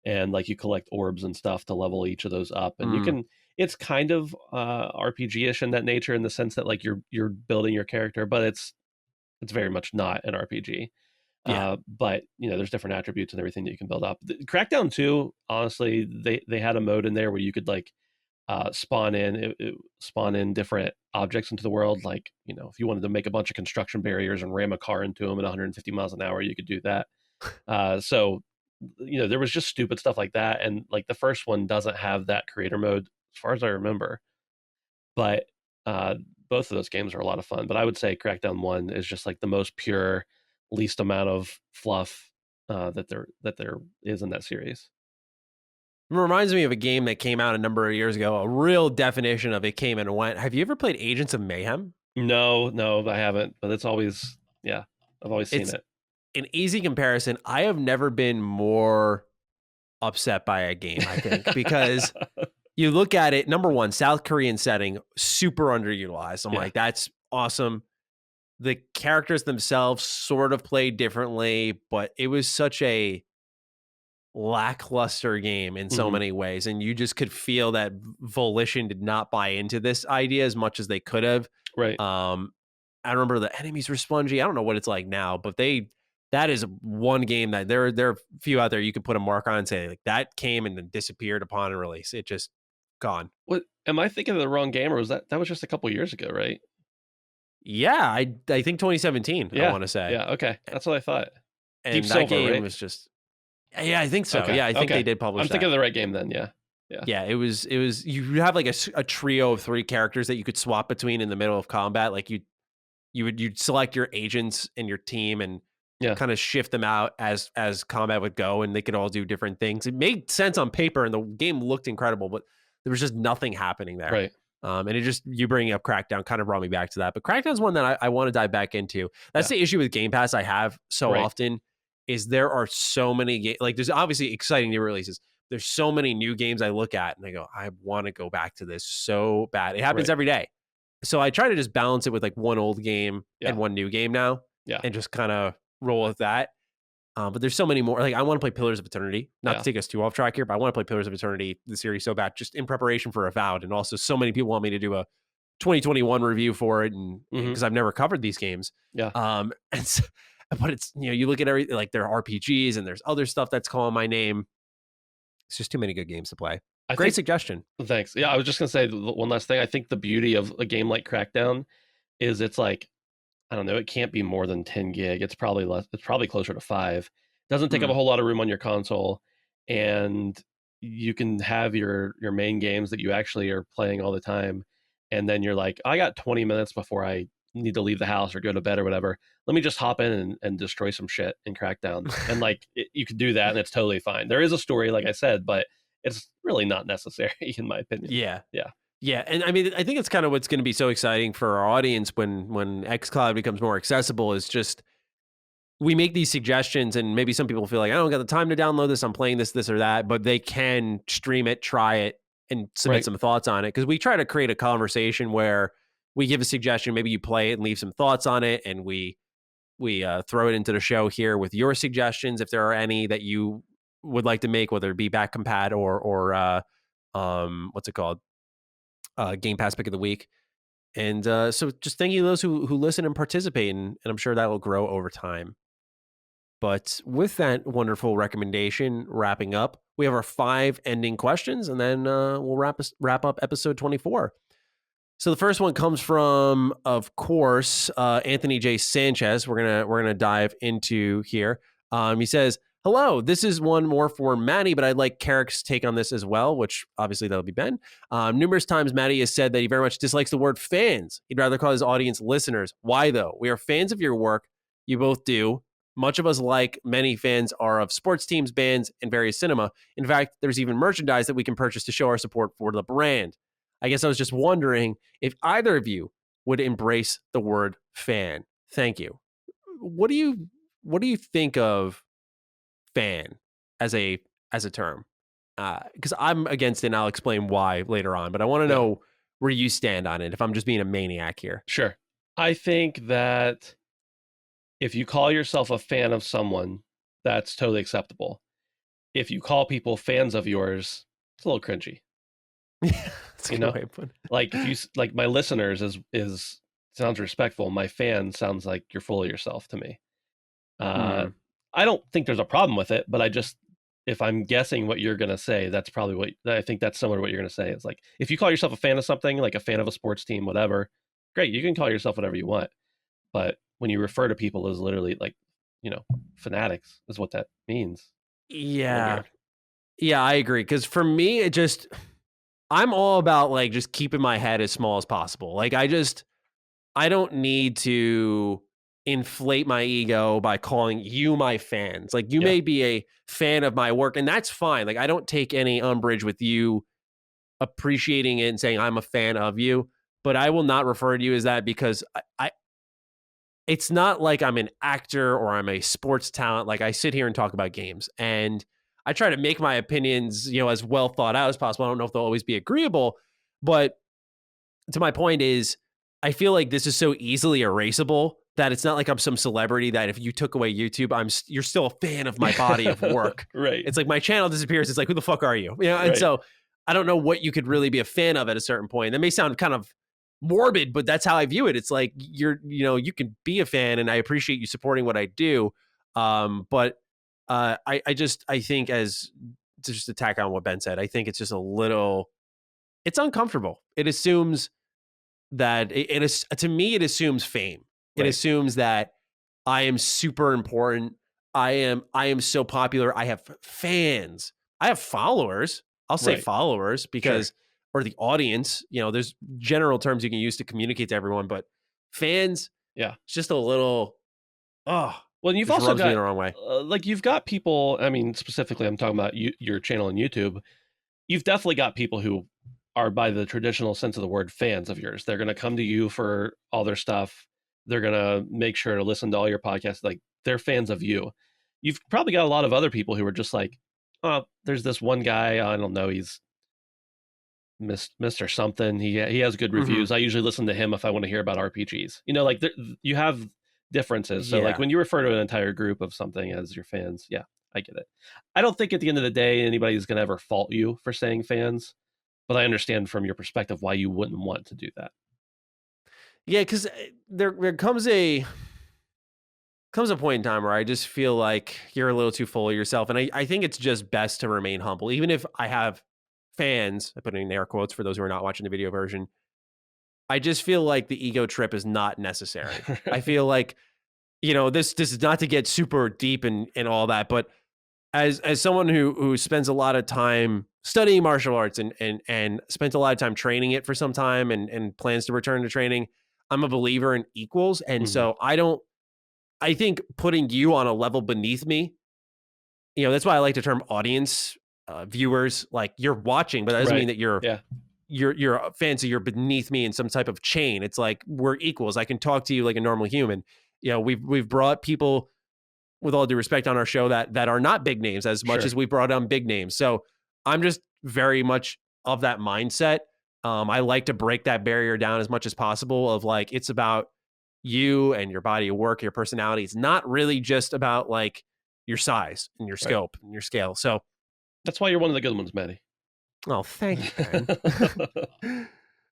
and like you collect orbs and stuff to level each of those up, and you Mm, can. It's kind of RPG-ish in that nature, in the sense that like you're building your character, but it's very much not an RPG. yeah. But there's different attributes and everything that you can build up. Crackdown 2, honestly, they had a mode in there where you could like spawn in different objects into the world. Like if you wanted to make a bunch of construction barriers and ram a car into them at 150 miles an hour, you could do that. So there was just stupid stuff like that, and like the first one doesn't have that creator mode as far as I remember. But uh, both of those games are a lot of fun. But I would say Crackdown 1 is just like the most pure, least amount of fluff that there is in that series. It reminds me of a game that came out a number of years ago. A real definition of it came and went. Have you ever played Agents of Mayhem? No, I haven't. But it's always, yeah, I've always seen It's it. an easy comparison. I have never been more upset by a game, I think, because you look at it, number one, South Korean setting, super underutilized. I'm Yeah. like, that's awesome. The characters themselves sort of played differently, but it was such a lackluster game in so Mhm. many ways. And you just could feel that Volition did not buy into this idea as much as they could have. Right. I remember the enemies were spongy. I don't know what it's like now, but that is one game that there are a few out there you could put a mark on and say like that came and then disappeared upon release. It just gone. What am I thinking of the wrong game, or was that was just a couple years ago, right? Yeah, I think 2017, I Yeah. want to say. Yeah. Okay. That's what I thought. And Deep that Silver, game right? was just yeah, I think so. Okay. Yeah, I think Okay. they did publish I'm that. thinking of the right game then. Yeah. Yeah. Yeah, it was you have like a trio of 3 characters that you could swap between in the middle of combat. Like you'd select your agents and your team and Yeah. kind of shift them out as combat would go, and they could all do different things. It made sense on paper and the game looked incredible, but there was just nothing happening there. Right. And it just, you bringing up Crackdown kind of brought me back to that. But Crackdown's one that I want to dive back into. That's Yeah. the issue with Game Pass I have so Right. often is there are so many like there's obviously exciting new releases. There's so many new games I look at and I go, I want to go back to this so bad. It happens Right. every day. So I try to just balance it with like one old game Yeah. and one new game now. Yeah. And just kind of roll with that. But there's so many more. Like I want to play Pillars of Eternity. Not to take us too off track here, but I want to play Pillars of Eternity, the series, so bad, just in preparation for Avowed. And also, so many people want me to do a 2021 review for it, and because I've never covered these games. Yeah. And so, but it's you look at everything like there are RPGs and there's other stuff that's calling my name. It's just too many good games to play. Great suggestion. Thanks. Yeah, I was just gonna say one last thing. I think the beauty of a game like Crackdown is it's like, I don't know, it can't be more than 10 gig. It's probably less. It's probably closer to 5. Doesn't take up a whole lot of room on your console, and you can have your main games that you actually are playing all the time. And then you're like, I got 20 minutes before I need to leave the house or go to bed or whatever. Let me just hop in and destroy some shit in Crackdown. And like you could do that, and it's totally fine. There is a story, like I said, but it's really not necessary in my opinion. Yeah. Yeah. Yeah, and I mean, I think it's kind of what's going to be so exciting for our audience when xCloud becomes more accessible is just we make these suggestions, and maybe some people feel like I don't got the time to download this. I'm playing this, or that, but they can stream it, try it, and submit some thoughts on it because we try to create a conversation where we give a suggestion, maybe you play it and leave some thoughts on it, and we throw it into the show here with your suggestions if there are any that you would like to make, whether it be back compat or what's it called? Game Pass pick of the week. And so just thank you to those who listen and participate, and I'm sure that will grow over time. But with that wonderful recommendation wrapping up, we have our 5 ending questions, and then we'll wrap up episode 24. So the first one comes from, of course, Anthony J. Sanchez. We're gonna dive into here. He says, "Hello, this is one more for Matty, but I'd like Karak's take on this as well," which obviously that'll be Ben. Numerous times Matty has said that he very much dislikes the word fans. He'd rather call his audience listeners. Why though? We are fans of your work. You both do. Much of us, like many fans, are of sports teams, bands, and various cinema. In fact, there's even merchandise that we can purchase to show our support for the brand. I guess I was just wondering if either of you would embrace the word fan. Thank you. What do you think of fan as a term? Because I'm against it, and I'll explain why later on. But I want to know where you stand on it. If I'm just being a maniac here. Sure. I think that if you call yourself a fan of someone, that's totally acceptable. If you call people fans of yours, it's a little cringy. Yeah, that's a good way of putting it. Like if you like my listeners is sounds respectful. My fan sounds like you're full of yourself to me. I don't think there's a problem with it, but I just, if I'm guessing what you're gonna say, that's probably what I think. That's similar to what you're gonna say. It's like if you call yourself a fan of something, like a fan of a sports team, whatever, great. You can call yourself whatever you want, but when you refer to people as literally like, fanatics is what that means. Yeah. Yeah, I agree. Because for me, I'm all about like just keeping my head as small as possible. Like I don't need to inflate my ego by calling you my fans. Like you may be a fan of my work, and that's fine. Like I don't take any umbrage with you appreciating it and saying I'm a fan of you, but I will not refer to you as that because I it's not like I'm an actor or I'm a sports talent. Like I sit here and talk about games, and I try to make my opinions, as well thought out as possible. I don't know if they'll always be agreeable, but to my point is, I feel like this is so easily erasable that it's not like I'm some celebrity that if you took away YouTube, you're still a fan of my body of work. Right. It's like my channel disappears. It's like, who the fuck are you? And Right. so I don't know what you could really be a fan of at a certain point. That may sound kind of morbid, but that's how I view it. It's like you can be a fan, and I appreciate you supporting what I do. But I think, as to just attack on what Ben said, I think it's just it's uncomfortable. It assumes that it is, to me, it assumes fame. It assumes that I am super important. I am so popular. I have fans. I have followers. I'll say followers because, or the audience, there's general terms you can use to communicate to everyone, but fans, it's just a little, well, you've also got me the wrong way. You've got people, I mean, specifically, I'm talking about your channel on YouTube. You've definitely got people who are, by the traditional sense of the word, fans of yours. They're going to come to you for all their stuff. They're going to make sure to listen to all your podcasts. Like, they're fans of you. You've probably got a lot of other people who are just like, oh, there's this one guy, I don't know, he's Mr. something. He has good reviews. I usually listen to him if I want to hear about RPGs. Like you have differences. So like when you refer to an entire group of something as your fans, I get it. I don't think at the end of the day anybody's going to ever fault you for saying fans, but I understand from your perspective why you wouldn't want to do that. Yeah, because there comes a point in time where I just feel like you're a little too full of yourself, and I think it's just best to remain humble, even if I have fans. I put in air quotes for those who are not watching the video version. I just feel like the ego trip is not necessary. I feel like, this is not to get super deep and all that, but as someone who spends a lot of time studying martial arts and spent a lot of time training it for some time and plans to return to training, I'm a believer in equals. And so I think putting you on a level beneath me, that's why I like the term audience, viewers. Like, you're watching, but that doesn't mean that you're a fan, so you're beneath me in some type of chain. It's like we're equals. I can talk to you like a normal human. We've brought people, with all due respect, on our show that are not big names as much as we brought on big names. So I'm just very much of that mindset. I like to break that barrier down as much as possible of like, it's about you and your body of work, your personality. It's not really just about like your size and your scope and your scale. So that's why you're one of the good ones, Matty. Oh, thank you, Ben.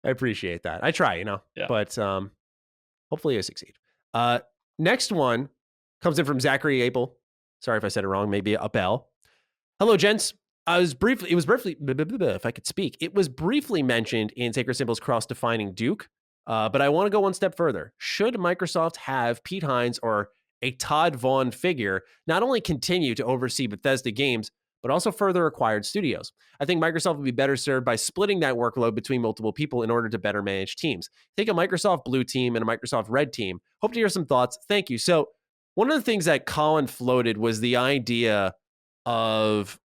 I appreciate that. I try, Yeah. but hopefully I succeed. Next one comes in from Zachary Abel. Sorry if I said it wrong. Maybe a bell. Hello, gents. It was briefly, if I could speak, it was briefly mentioned in Sacred Symbol's cross-defining Duke, but I want to go one step further. Should Microsoft have Pete Hines or a Todd Vaughn figure not only continue to oversee Bethesda games, but also further acquired studios? I think Microsoft would be better served by splitting that workload between multiple people in order to better manage teams. Take a Microsoft Blue team and a Microsoft Red team. Hope to hear some thoughts. Thank you. So one of the things that Colin floated was the idea of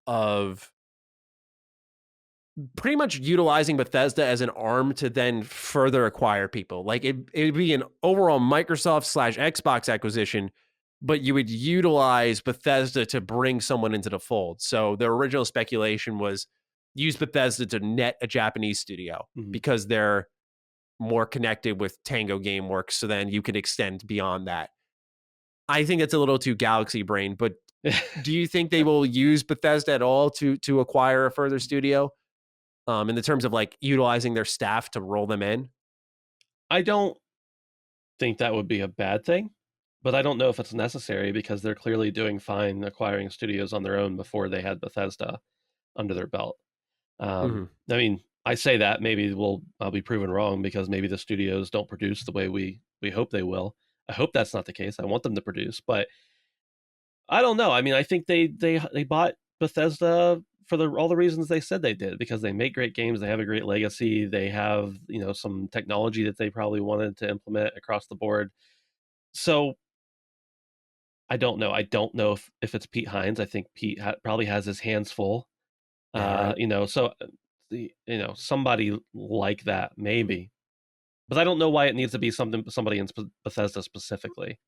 pretty much utilizing Bethesda as an arm to then further acquire people. Like it'd be an overall Microsoft / Xbox acquisition, but you would utilize Bethesda to bring someone into the fold. So the original speculation was use Bethesda to net a Japanese studio because they're more connected with Tango Gameworks. So then you could extend beyond that. I think it's a little too galaxy brain, but do you think they will use Bethesda at all to acquire a further studio? In the terms of like utilizing their staff to roll them in? I don't think that would be a bad thing, but I don't know if it's necessary because they're clearly doing fine acquiring studios on their own before they had Bethesda under their belt. I mean, I say that maybe I'll be proven wrong because maybe the studios don't produce the way we hope they will. I hope that's not the case. I want them to produce, but I don't know. I mean, I think they bought Bethesda for all the reasons they said they did, because they make great games, they have a great legacy, they have, some technology that they probably wanted to implement across the board. So I don't know. I don't know if it's Pete Hines. I think Pete probably has his hands full. Yeah, right. So somebody like that maybe, but I don't know why it needs to be somebody in Bethesda specifically.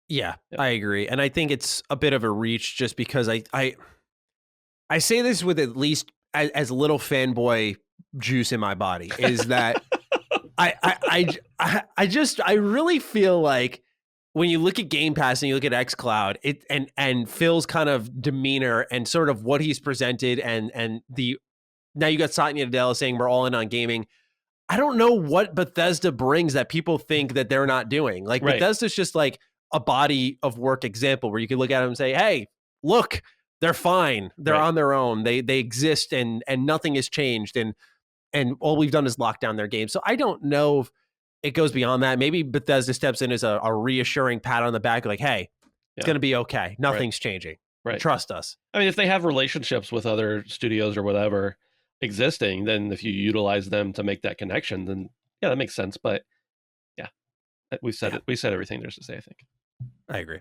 Yeah, Yep. I agree. And I think it's a bit of a reach just because I say this with at least as little fanboy juice in my body is that I really feel like when you look at Game Pass and you look at xCloud, it and Phil's kind of demeanor and sort of what he's presented and the now you got Satya Nadella saying we're all in on gaming. I don't know what Bethesda brings that people think that they're not doing. Like Right. Bethesda's just like a body of work example where you can look at them and say, "Hey, look, they're fine. They're Right. on their own. They exist and nothing has changed and all we've done is lock down their game." So I don't know if it goes beyond that. Maybe Bethesda steps in as a reassuring pat on the back, like, "Hey, it's going to be okay. Nothing's changing. Right. Trust us." I mean, if they have relationships with other studios or whatever existing, then if you utilize them to make that connection, then yeah, that makes sense. But yeah, we said it. We said everything there's to say, I think. I agree.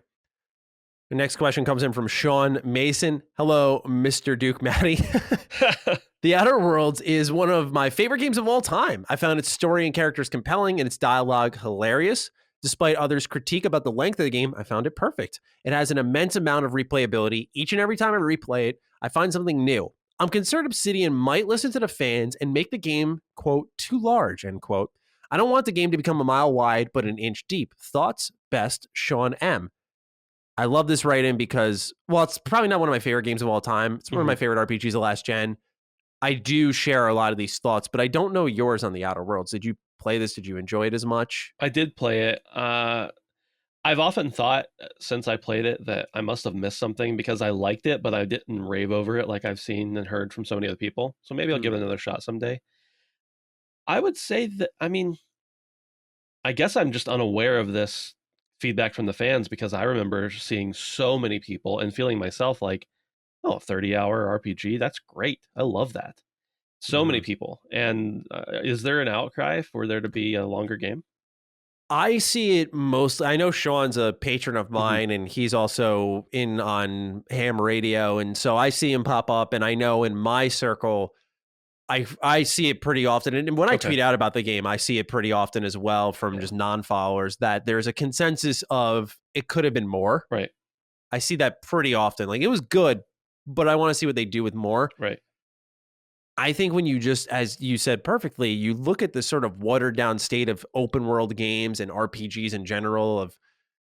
The next question comes in from Sean Mason. Hello, Mr. Duke Matty. The Outer Worlds is one of my favorite games of all time. I found its story and characters compelling and its dialogue hilarious. Despite others' critique about the length of the game, I found it perfect. It has an immense amount of replayability. Each and every time I replay it, I find something new. I'm concerned Obsidian might listen to the fans and make the game, quote, too large, end quote. I don't want the game to become a mile wide, but an inch deep. Thoughts? Best, Sean M. I love this write-in because, well, it's probably not one of my favorite games of all time. It's one of my favorite RPGs of last gen. I do share a lot of these thoughts, but I don't know yours on the Outer Worlds. Did you play this? Did you enjoy it as much? I did play it. I've often thought since I played it that I must have missed something because I liked it, but I didn't rave over it like I've seen and heard from so many other people. So maybe I'll give it another shot someday. I would say that, I mean, I guess I'm just unaware of this feedback from the fans because I remember seeing so many people and feeling myself like, oh, a 30-hour RPG, that's great. I love that. So many people. And is there an outcry for there to be a longer game? I see it mostly. I know Sean's a patron of mine, and he's also in on ham radio, and so I see him pop up. And I know in my circle, I see it pretty often. And when I tweet out about the game, I see it pretty often as well from just non-followers that there's a consensus of it could have been more. Right. I see that pretty often. Like it was good, but I want to see what they do with more. Right. I think when you just, as you said perfectly, you look at the sort of watered down state of open world games and RPGs in general of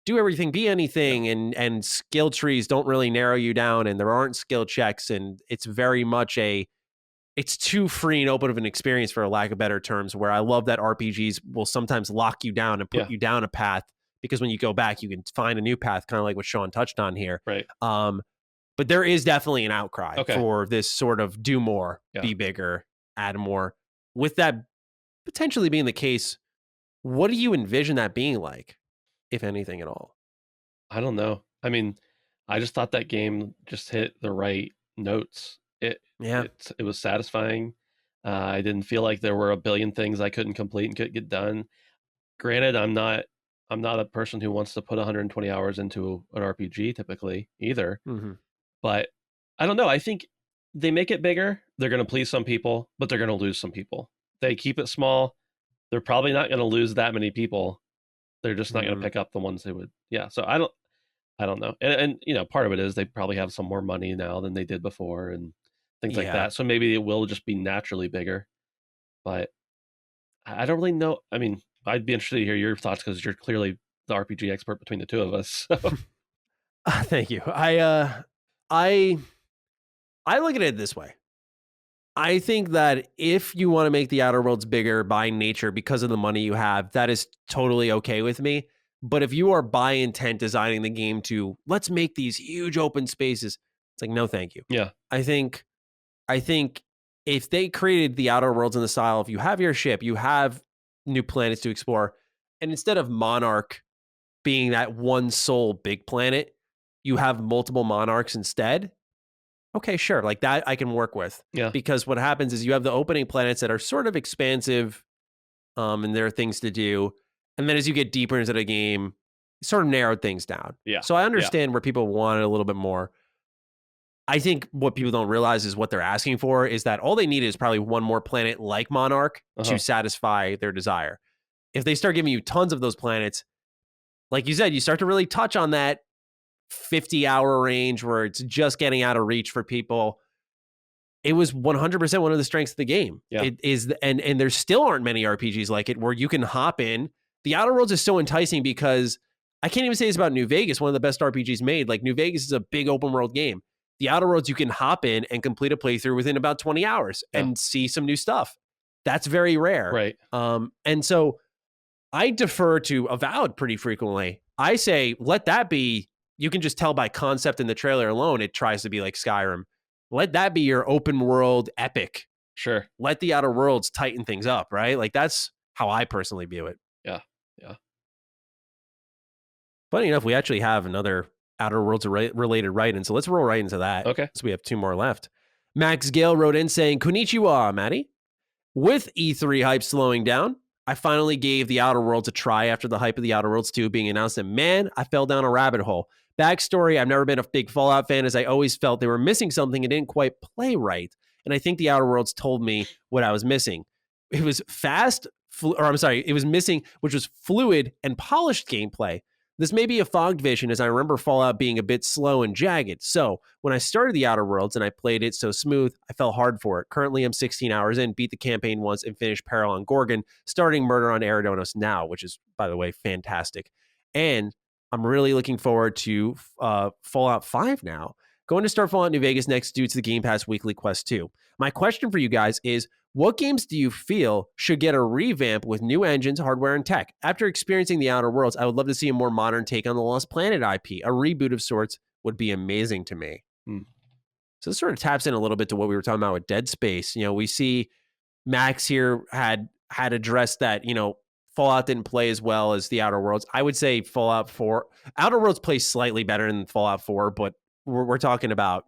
do everything, be anything, and skill trees don't really narrow you down and there aren't skill checks. And it's very much it's too free and open of an experience, for a lack of better terms, where I love that RPGs will sometimes lock you down and put Yeah. you down a path, because when you go back, you can find a new path, kind of like what Sean touched on here. Right. But there is definitely an outcry Okay. for this sort of do more, Yeah. be bigger, add more. With that potentially being the case, what do you envision that being like, if anything at all? I don't know. I mean, I just thought that game just hit the right notes. Yeah. It was satisfying. I didn't feel like there were a billion things I couldn't complete and couldn't get done. Granted, I'm not a person who wants to put 120 hours into an RPG typically either, Mm-hmm. but I don't know. I think they make it bigger. They're going to please some people, but they're going to lose some people. They keep it small. They're probably not going to lose that many people. They're just not going to Mm-hmm. pick up the ones they would. Yeah. So I don't know. And you know, part of it is they probably have some more money now than they did before and things like Yeah. that. So maybe it will just be naturally bigger. But I don't really know. I mean, I'd be interested to hear your thoughts because you're clearly the RPG expert between the two of us. So. Thank you. I look at it this way. I think that if you want to make the Outer Worlds bigger by nature because of the money you have, that is totally okay with me. But if you are by intent designing the game to let's make these huge open spaces, it's like no, thank you. Yeah. I think if they created the Outer Worlds in the style, if you have your ship, you have new planets to explore, and instead of Monarch being that one sole big planet, you have multiple monarchs instead. Okay, sure. Like that I can work with. Yeah. Because what happens is you have the opening planets that are sort of expansive, and there are things to do. And then as you get deeper into the game, it sort of narrowed things down. Yeah. So I understand where people want it a little bit more. I think what people don't realize is what they're asking for is that all they need is probably one more planet like Monarch to satisfy their desire. If they start giving you tons of those planets, like you said, you start to really touch on that 50-hour range where it's just getting out of reach for people. It was 100% one of the strengths of the game. Yeah. It is, and there still aren't many RPGs like it where you can hop in. The Outer Worlds is so enticing because I can't even say this about New Vegas, one of the best RPGs made. Like New Vegas is a big open world game. The Outer Worlds, you can hop in and complete a playthrough within about 20 hours and see some new stuff. That's very rare. Right. And so I defer to Avowed pretty frequently. I say, let that be, you can just tell by concept in the trailer alone, it tries to be like Skyrim. Let that be your open world epic. Sure. Let the Outer Worlds tighten things up, right? Like that's how I personally view it. Yeah. Yeah. Funny enough, we actually have another Outer Worlds related write-in, so let's roll right into that. Okay. So we have two more left. Max Gale wrote in saying, Konnichiwa, Matty. With E3 hype slowing down, I finally gave the Outer Worlds a try after the hype of the Outer Worlds 2 being announced, and man, I fell down a rabbit hole. Backstory, I've never been a big Fallout fan, as I always felt they were missing something and didn't quite play right. And I think the Outer Worlds told me what I was missing. It was it was missing, which was fluid and polished gameplay. This may be a fogged vision, as I remember Fallout being a bit slow and jagged. So when I started the Outer Worlds and I played it so smooth, I fell hard for it. Currently, I'm 16 hours in, beat the campaign once, and finished Peril on Gorgon, starting Murder on Eridonos now, which is, by the way, fantastic. And I'm really looking forward to Fallout 5 now. Going to start Fallout New Vegas next due to the Game Pass Weekly Quest 2. My question for you guys is, what games do you feel should get a revamp with new engines, hardware, and tech? After experiencing the Outer Worlds, I would love to see a more modern take on the Lost Planet IP. A reboot of sorts would be amazing to me. So this sort of taps in a little bit to what we were talking about with Dead Space. You know, we see Max here had addressed that, you know, Fallout didn't play as well as the Outer Worlds. I would say Fallout 4. Outer Worlds plays slightly better than Fallout 4, but we're talking about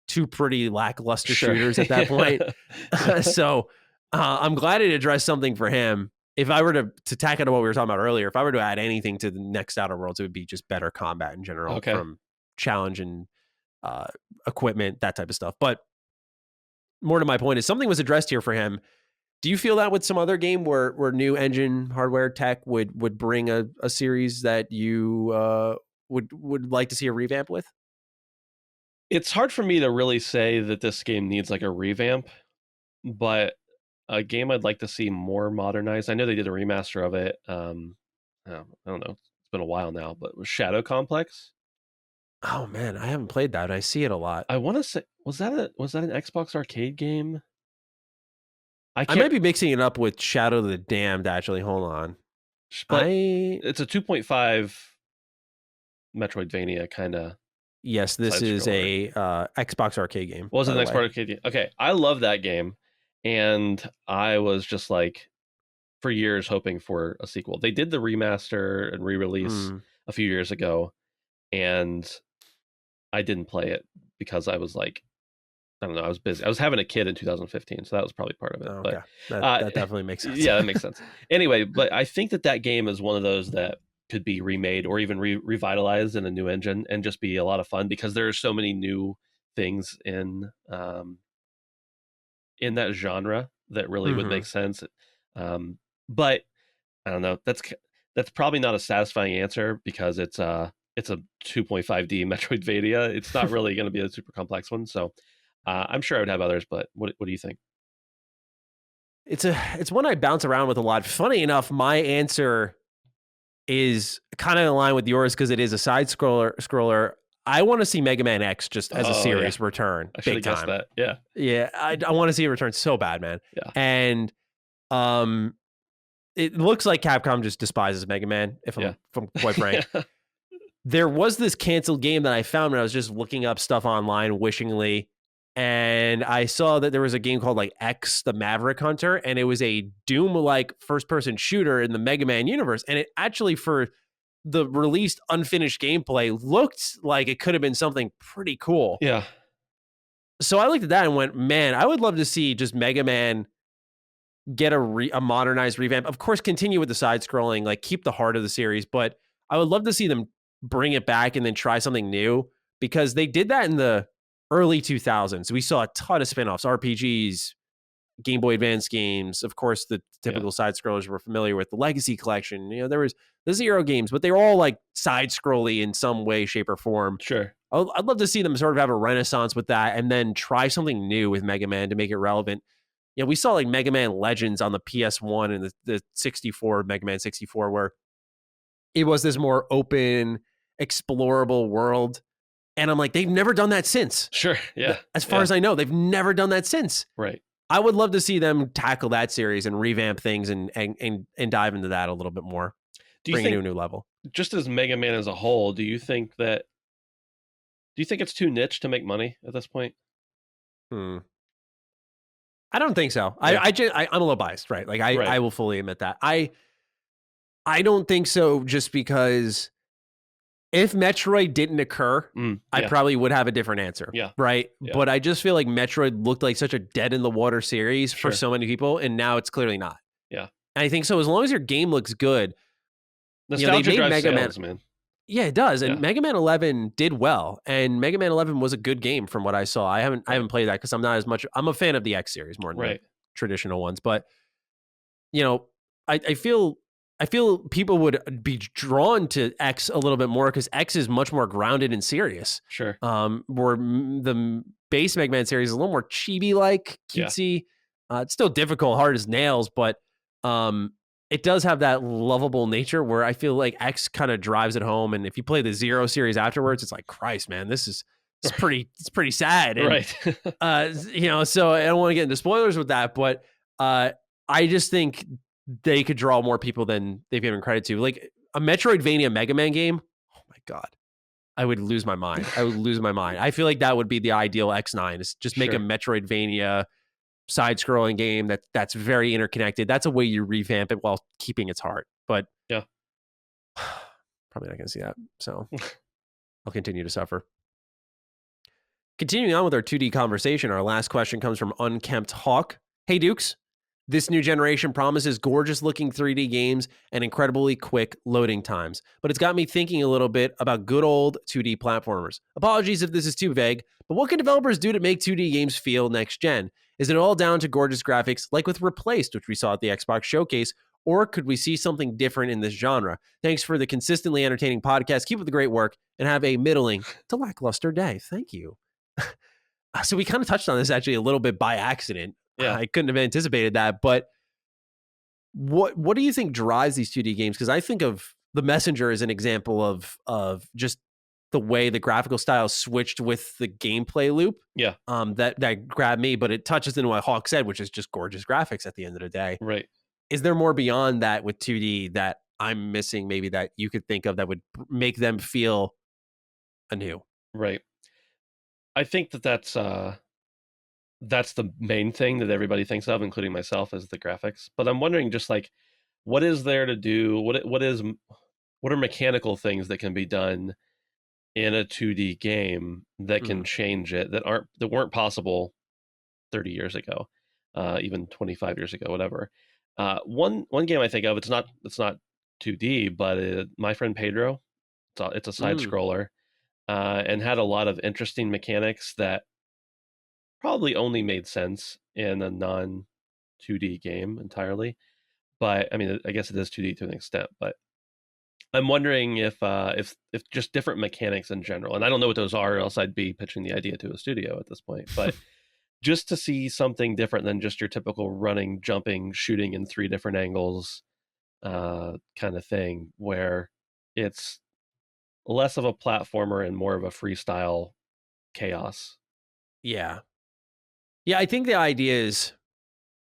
two pretty lackluster shooters at that point. So I'm glad it addressed something for him. If I were to tack into what we were talking about earlier, if I were to add anything to the next Outer Worlds, it would be just better combat in general, from challenge and equipment, that type of stuff. But more to my point is something was addressed here for him. Do you feel that with some other game where new engine, hardware, tech would bring a series that you would like to see a revamp with? It's hard for me to really say that this game needs like a revamp, but a game I'd like to see more modernized. I know they did a remaster of it. I don't know. It's been a while now, but it was Shadow Complex. Oh man, I haven't played that. I see it a lot. I want to say, was that an Xbox arcade game? I I can't. might be mixing it up with Shadow of the Damned. Actually, hold on. But I it's a 2.5 Metroidvania kind of yes, this side is scroller. a Xbox arcade game. Was it By the the next part way, of KD? Okay, I love that game, and I was just like for years hoping for a sequel. They did the remaster and re-release mm, a few years ago, and I didn't play it because I was like, I don't know, I was busy. I was having a kid in 2015, so that was probably part of it. But okay, that uh, that definitely makes sense. yeah, that makes sense. Anyway, but I think that game is one of those that could be remade or even revitalized in a new engine and just be a lot of fun because there are so many new things in that genre that really would hmm make sense. But I don't know. That's probably not a satisfying answer because it's a 2.5D Metroidvania. It's not really going to be a super complex one. So I'm sure I would have others. But what do you think? It's one I bounce around with a lot. Funny enough, my answer is kind of in line with yours because it is a side scroller. I want to see Mega Man X just as a Oh yeah, series return, I should big have guessed time. that. Yeah, Yeah, I want to see it return so bad, man. yeah, And um, it looks like Capcom just despises Mega Man. If I'm quite frank, yeah. there was this canceled game that I found when I was just looking up stuff online, wishingly, and I saw that there was a game called like X the Maverick Hunter, and it was a Doom like first person shooter in the Mega Man universe, and it actually for the released unfinished gameplay looked like it could have been something pretty cool. Yeah, So I looked at that and went, man, I would love to see just Mega Man get a modernized revamp. Of course, continue with the side scrolling, like keep the heart of the series, but I would love to see them bring it back and then try something new because they did that in the early 2000s. We saw a ton of spin-offs, RPGs, Game Boy Advance games. Of course, the yeah, typical side scrollers we're familiar with, the Legacy Collection. You know, there was the Zero games, but they were all like side scrolly in some way, shape, or form. sure. I'd love to see them sort of have a renaissance with that and then try something new with Mega Man to make it relevant. You know, we saw like Mega Man Legends on the PS1 and the 64, Mega Man 64, where it was this more open, explorable world. And I'm like, they've never done that since. Sure. Yeah. As far Yeah. as I know, they've never done that since. Right. I would love to see them tackle that series and revamp things and dive into that a little bit more, Do you bring it to think a new level. just as Mega Man as a whole, do you think it's too niche to make money at this point? Hmm. I don't think so. Yeah. I'm a little biased, right? Like Right. I will fully admit that. I don't think so just because if Metroid didn't occur, I Yeah. probably would have a different answer. Yeah. Right. Yeah. But I just feel like Metroid looked like such a dead in the water series Sure. for so many people, and now it's clearly not. Yeah. And I think so as long as your game looks good, Nostalgia they made drives Mega sales, Man. man. Yeah, it does. And Yeah. Mega Man 11 did well. And Mega Man 11 was a good game from what I saw. I haven't played that because I'm not as much I'm a fan of the X series more than the Right. traditional ones. But you know, I feel people would be drawn to X a little bit more because X is much more grounded and serious. Sure. Where the base Mega Man series is a little more chibi like, cutesy. It's still difficult, hard as nails, but it does have that lovable nature where I feel like X kind of drives it home. And if you play the Zero series afterwards, it's like, Christ, man, it's pretty sad. And, Right. So I don't want to get into spoilers with that, but I just think they could draw more people than they've given credit to. Like a Metroidvania Mega Man game. Oh my God. I would lose my mind. I feel like that would be the ideal X9 is just make a Sure. Metroidvania side-scrolling game that's very interconnected. That's a way you revamp it while keeping its heart. But Yeah. probably not going to see that. So I'll continue to suffer. Continuing on with our 2D conversation, our last question comes from Unkempt Hawk. Hey, Dukes. This new generation promises gorgeous looking 3D games and incredibly quick loading times, but it's got me thinking a little bit about good old 2D platformers. Apologies if this is too vague, but what can developers do to make 2D games feel next gen? Is it all down to gorgeous graphics like with Replaced, which we saw at the Xbox showcase, or could we see something different in this genre? Thanks for the consistently entertaining podcast. Keep up the great work and have a middling to lackluster day. Thank you. So we kind of touched on this actually a little bit by accident. Yeah. I couldn't have anticipated that, but what do you think drives these 2D games? Because I think of The Messenger as an example of just the way the graphical style switched with the gameplay loop. Yeah. That grabbed me, but it touches into what Hawk said, which is just gorgeous graphics at the end of the day. Right. Is there more beyond that with 2D that I'm missing, maybe that you could think of that would make them feel anew? Right. I think that's the main thing that everybody thinks of, including myself, is the graphics. But I'm wondering, just like, what is there to do? What are mechanical things that can be done in a 2D game that can change it, that weren't possible 30 years ago, even 25 years ago, whatever. One game I think of, it's not 2D, but My Friend Pedro. It's a side scroller, and had a lot of interesting mechanics that probably only made sense in a non 2D game entirely. But I mean, I guess it is 2D to an extent. But I'm wondering if just different mechanics in general, and I don't know what those are, or else I'd be pitching the idea to a studio at this point. But just to see something different than just your typical running, jumping, shooting in 3 different angles kind of thing, where it's less of a platformer and more of a freestyle chaos. Yeah. Yeah, I think the idea is,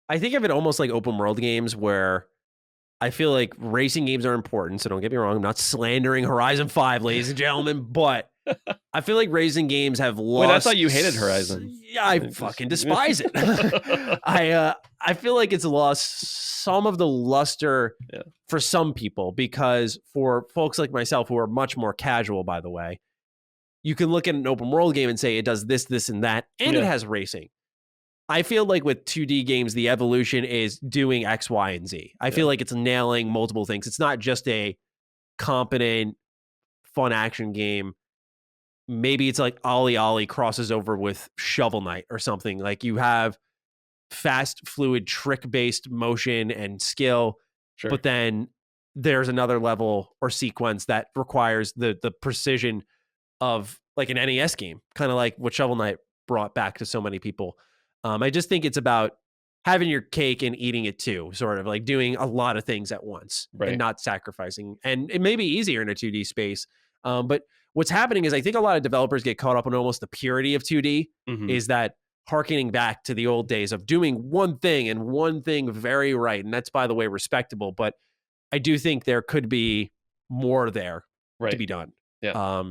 I think of it almost like open world games where I feel like racing games are important. So don't get me wrong. I'm not slandering Horizon 5, ladies and gentlemen, but I feel like racing games have lost. Wait, I thought you hated Horizon. Yeah, I fucking despise it. I feel like it's lost some of the luster for some people, because for folks like myself who are much more casual, by the way, you can look at an open world game and say it does this, this, and that, and it has racing. I feel like with 2D games, the evolution is doing X, Y, and Z. I feel like it's nailing multiple things. It's not just a competent, fun action game. Maybe it's like Ollie Ollie crosses over with Shovel Knight or something. Like, you have fast, fluid, trick-based motion and skill, but then there's another level or sequence that requires the precision of like an NES game, kind of like what Shovel Knight brought back to so many people. I just think it's about having your cake and eating it too, sort of like doing a lot of things at once and not sacrificing. And it may be easier in a 2D space. But what's happening is I think a lot of developers get caught up in almost the purity of 2D, is that harkening back to the old days of doing one thing and one thing very right. And that's, by the way, respectable. But I do think there could be more there to be done. Yeah.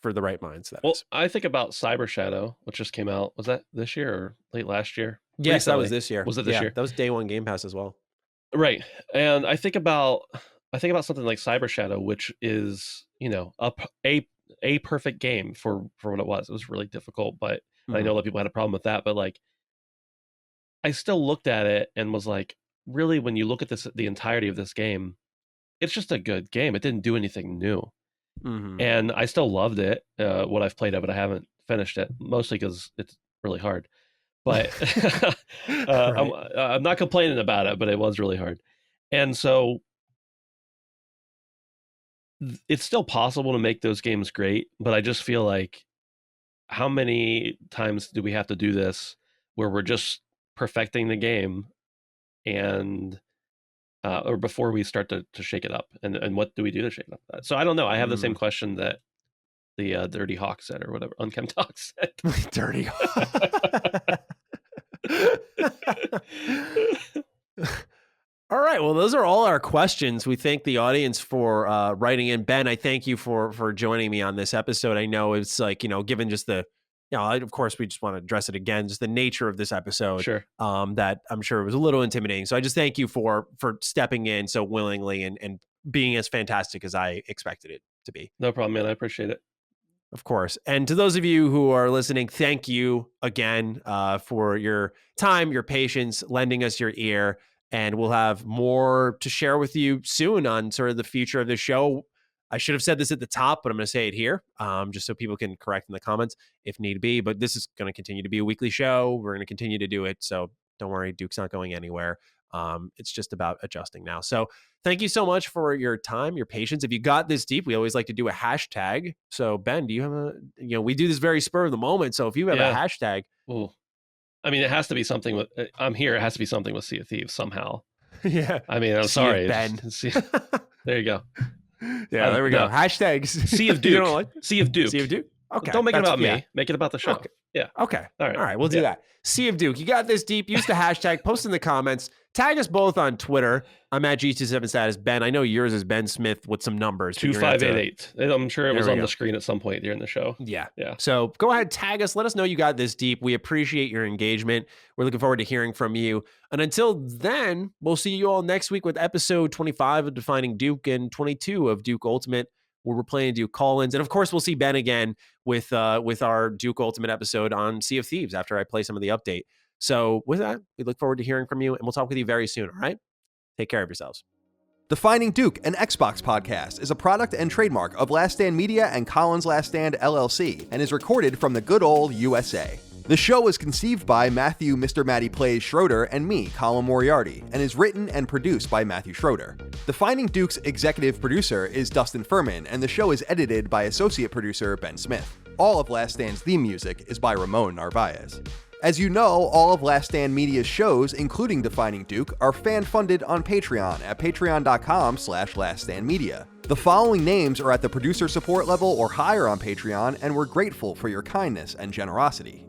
For the right minds. I think about Cyber Shadow, which just came out. Was that this year or late last year? Yes, recently. That was this year. Was it this year? That was day one Game Pass as well. Right. And I think about something like Cyber Shadow, which is, a perfect game for what it was. It was really difficult, but I know a lot of people had a problem with that. But like, I still looked at it and was like, really, when you look at the entirety of this game, it's just a good game. It didn't do anything new. And I still loved it, what I've played of it. I haven't finished it, mostly because it's really hard. But I'm not complaining about it, but it was really hard. And so it's still possible to make those games great, but I just feel like, how many times do we have to do this where we're just perfecting the game and or before we start to shake it up, and what do we do to shake it up? So I don't know. I have the same question that the Dirty Hawk said, or whatever Unkempt Hawk said. Dirty Hawk. All right. Well, those are all our questions. We thank the audience for writing in. Ben, I thank you for joining me on this episode. I know it's like, given just the, of course, we just want to address it again, just the nature of this episode. Sure. That I'm sure it was a little intimidating. So I just thank you for stepping in so willingly and being as fantastic as I expected it to be. No problem, man. I appreciate it. Of course. And to those of you who are listening, thank you again for your time, your patience, lending us your ear. And we'll have more to share with you soon on sort of the future of the show. I should have said this at the top, but I'm going to say it here, just so people can correct in the comments if need be. But this is going to continue to be a weekly show. We're going to continue to do it. So don't worry, Duke's not going anywhere. It's just about adjusting now. So thank you so much for your time, your patience. If you got this deep, we always like to do a hashtag. So Ben, do you have we do this very spur of the moment. So if you have a hashtag. Ooh. I mean, it has to be something with, I'm here. It has to be something with Sea of Thieves somehow. Yeah. I mean, I'm sorry. Ben. There you go. Yeah, there we go. No. Hashtags. Sea of You don't Duke. like Sea of Duke. Sea of Duke? Okay. Don't make it that's- about yeah. me. Make it about the show. Okay. Yeah. Okay. All All right. We'll do Yeah. that. Sea of Duke. You got this deep. Use the hashtag. Post in the comments. Tag us both on Twitter. I'm at G27 Status. Ben, I know yours is Ben Smith with some numbers. but you're gonna have to- 2588. I'm sure it There was we on go. the screen at some point during the show. Yeah. Yeah. So go ahead, tag us. Let us know you got this deep. We appreciate your engagement. We're looking forward to hearing from you. And until then, we'll see you all next week with episode 25 of Defining Duke and 22 of Duke Ultimate, where we're playing Duke Collins. And of course, we'll see Ben again with our Duke Ultimate episode on Sea of Thieves after I play some of the update. So with that, we look forward to hearing from you, and we'll talk with you very soon. All right? Take care of yourselves. Defining Duke, an Xbox podcast, is a product and trademark of Last Stand Media and Collins Last Stand LLC, and is recorded from the good old USA. The show was conceived by Matthew Mr. Matty Plays Schroeder and me, Colin Moriarty, and is written and produced by Matthew Schroeder. Defining Duke's executive producer is Dustin Furman, and the show is edited by associate producer Ben Smith. All of Last Stand's theme music is by Ramon Narvaez. As you know, all of Last Stand Media's shows, including Defining Duke, are fan-funded on Patreon at patreon.com/laststandmedia. The following names are at the producer support level or higher on Patreon, and we're grateful for your kindness and generosity.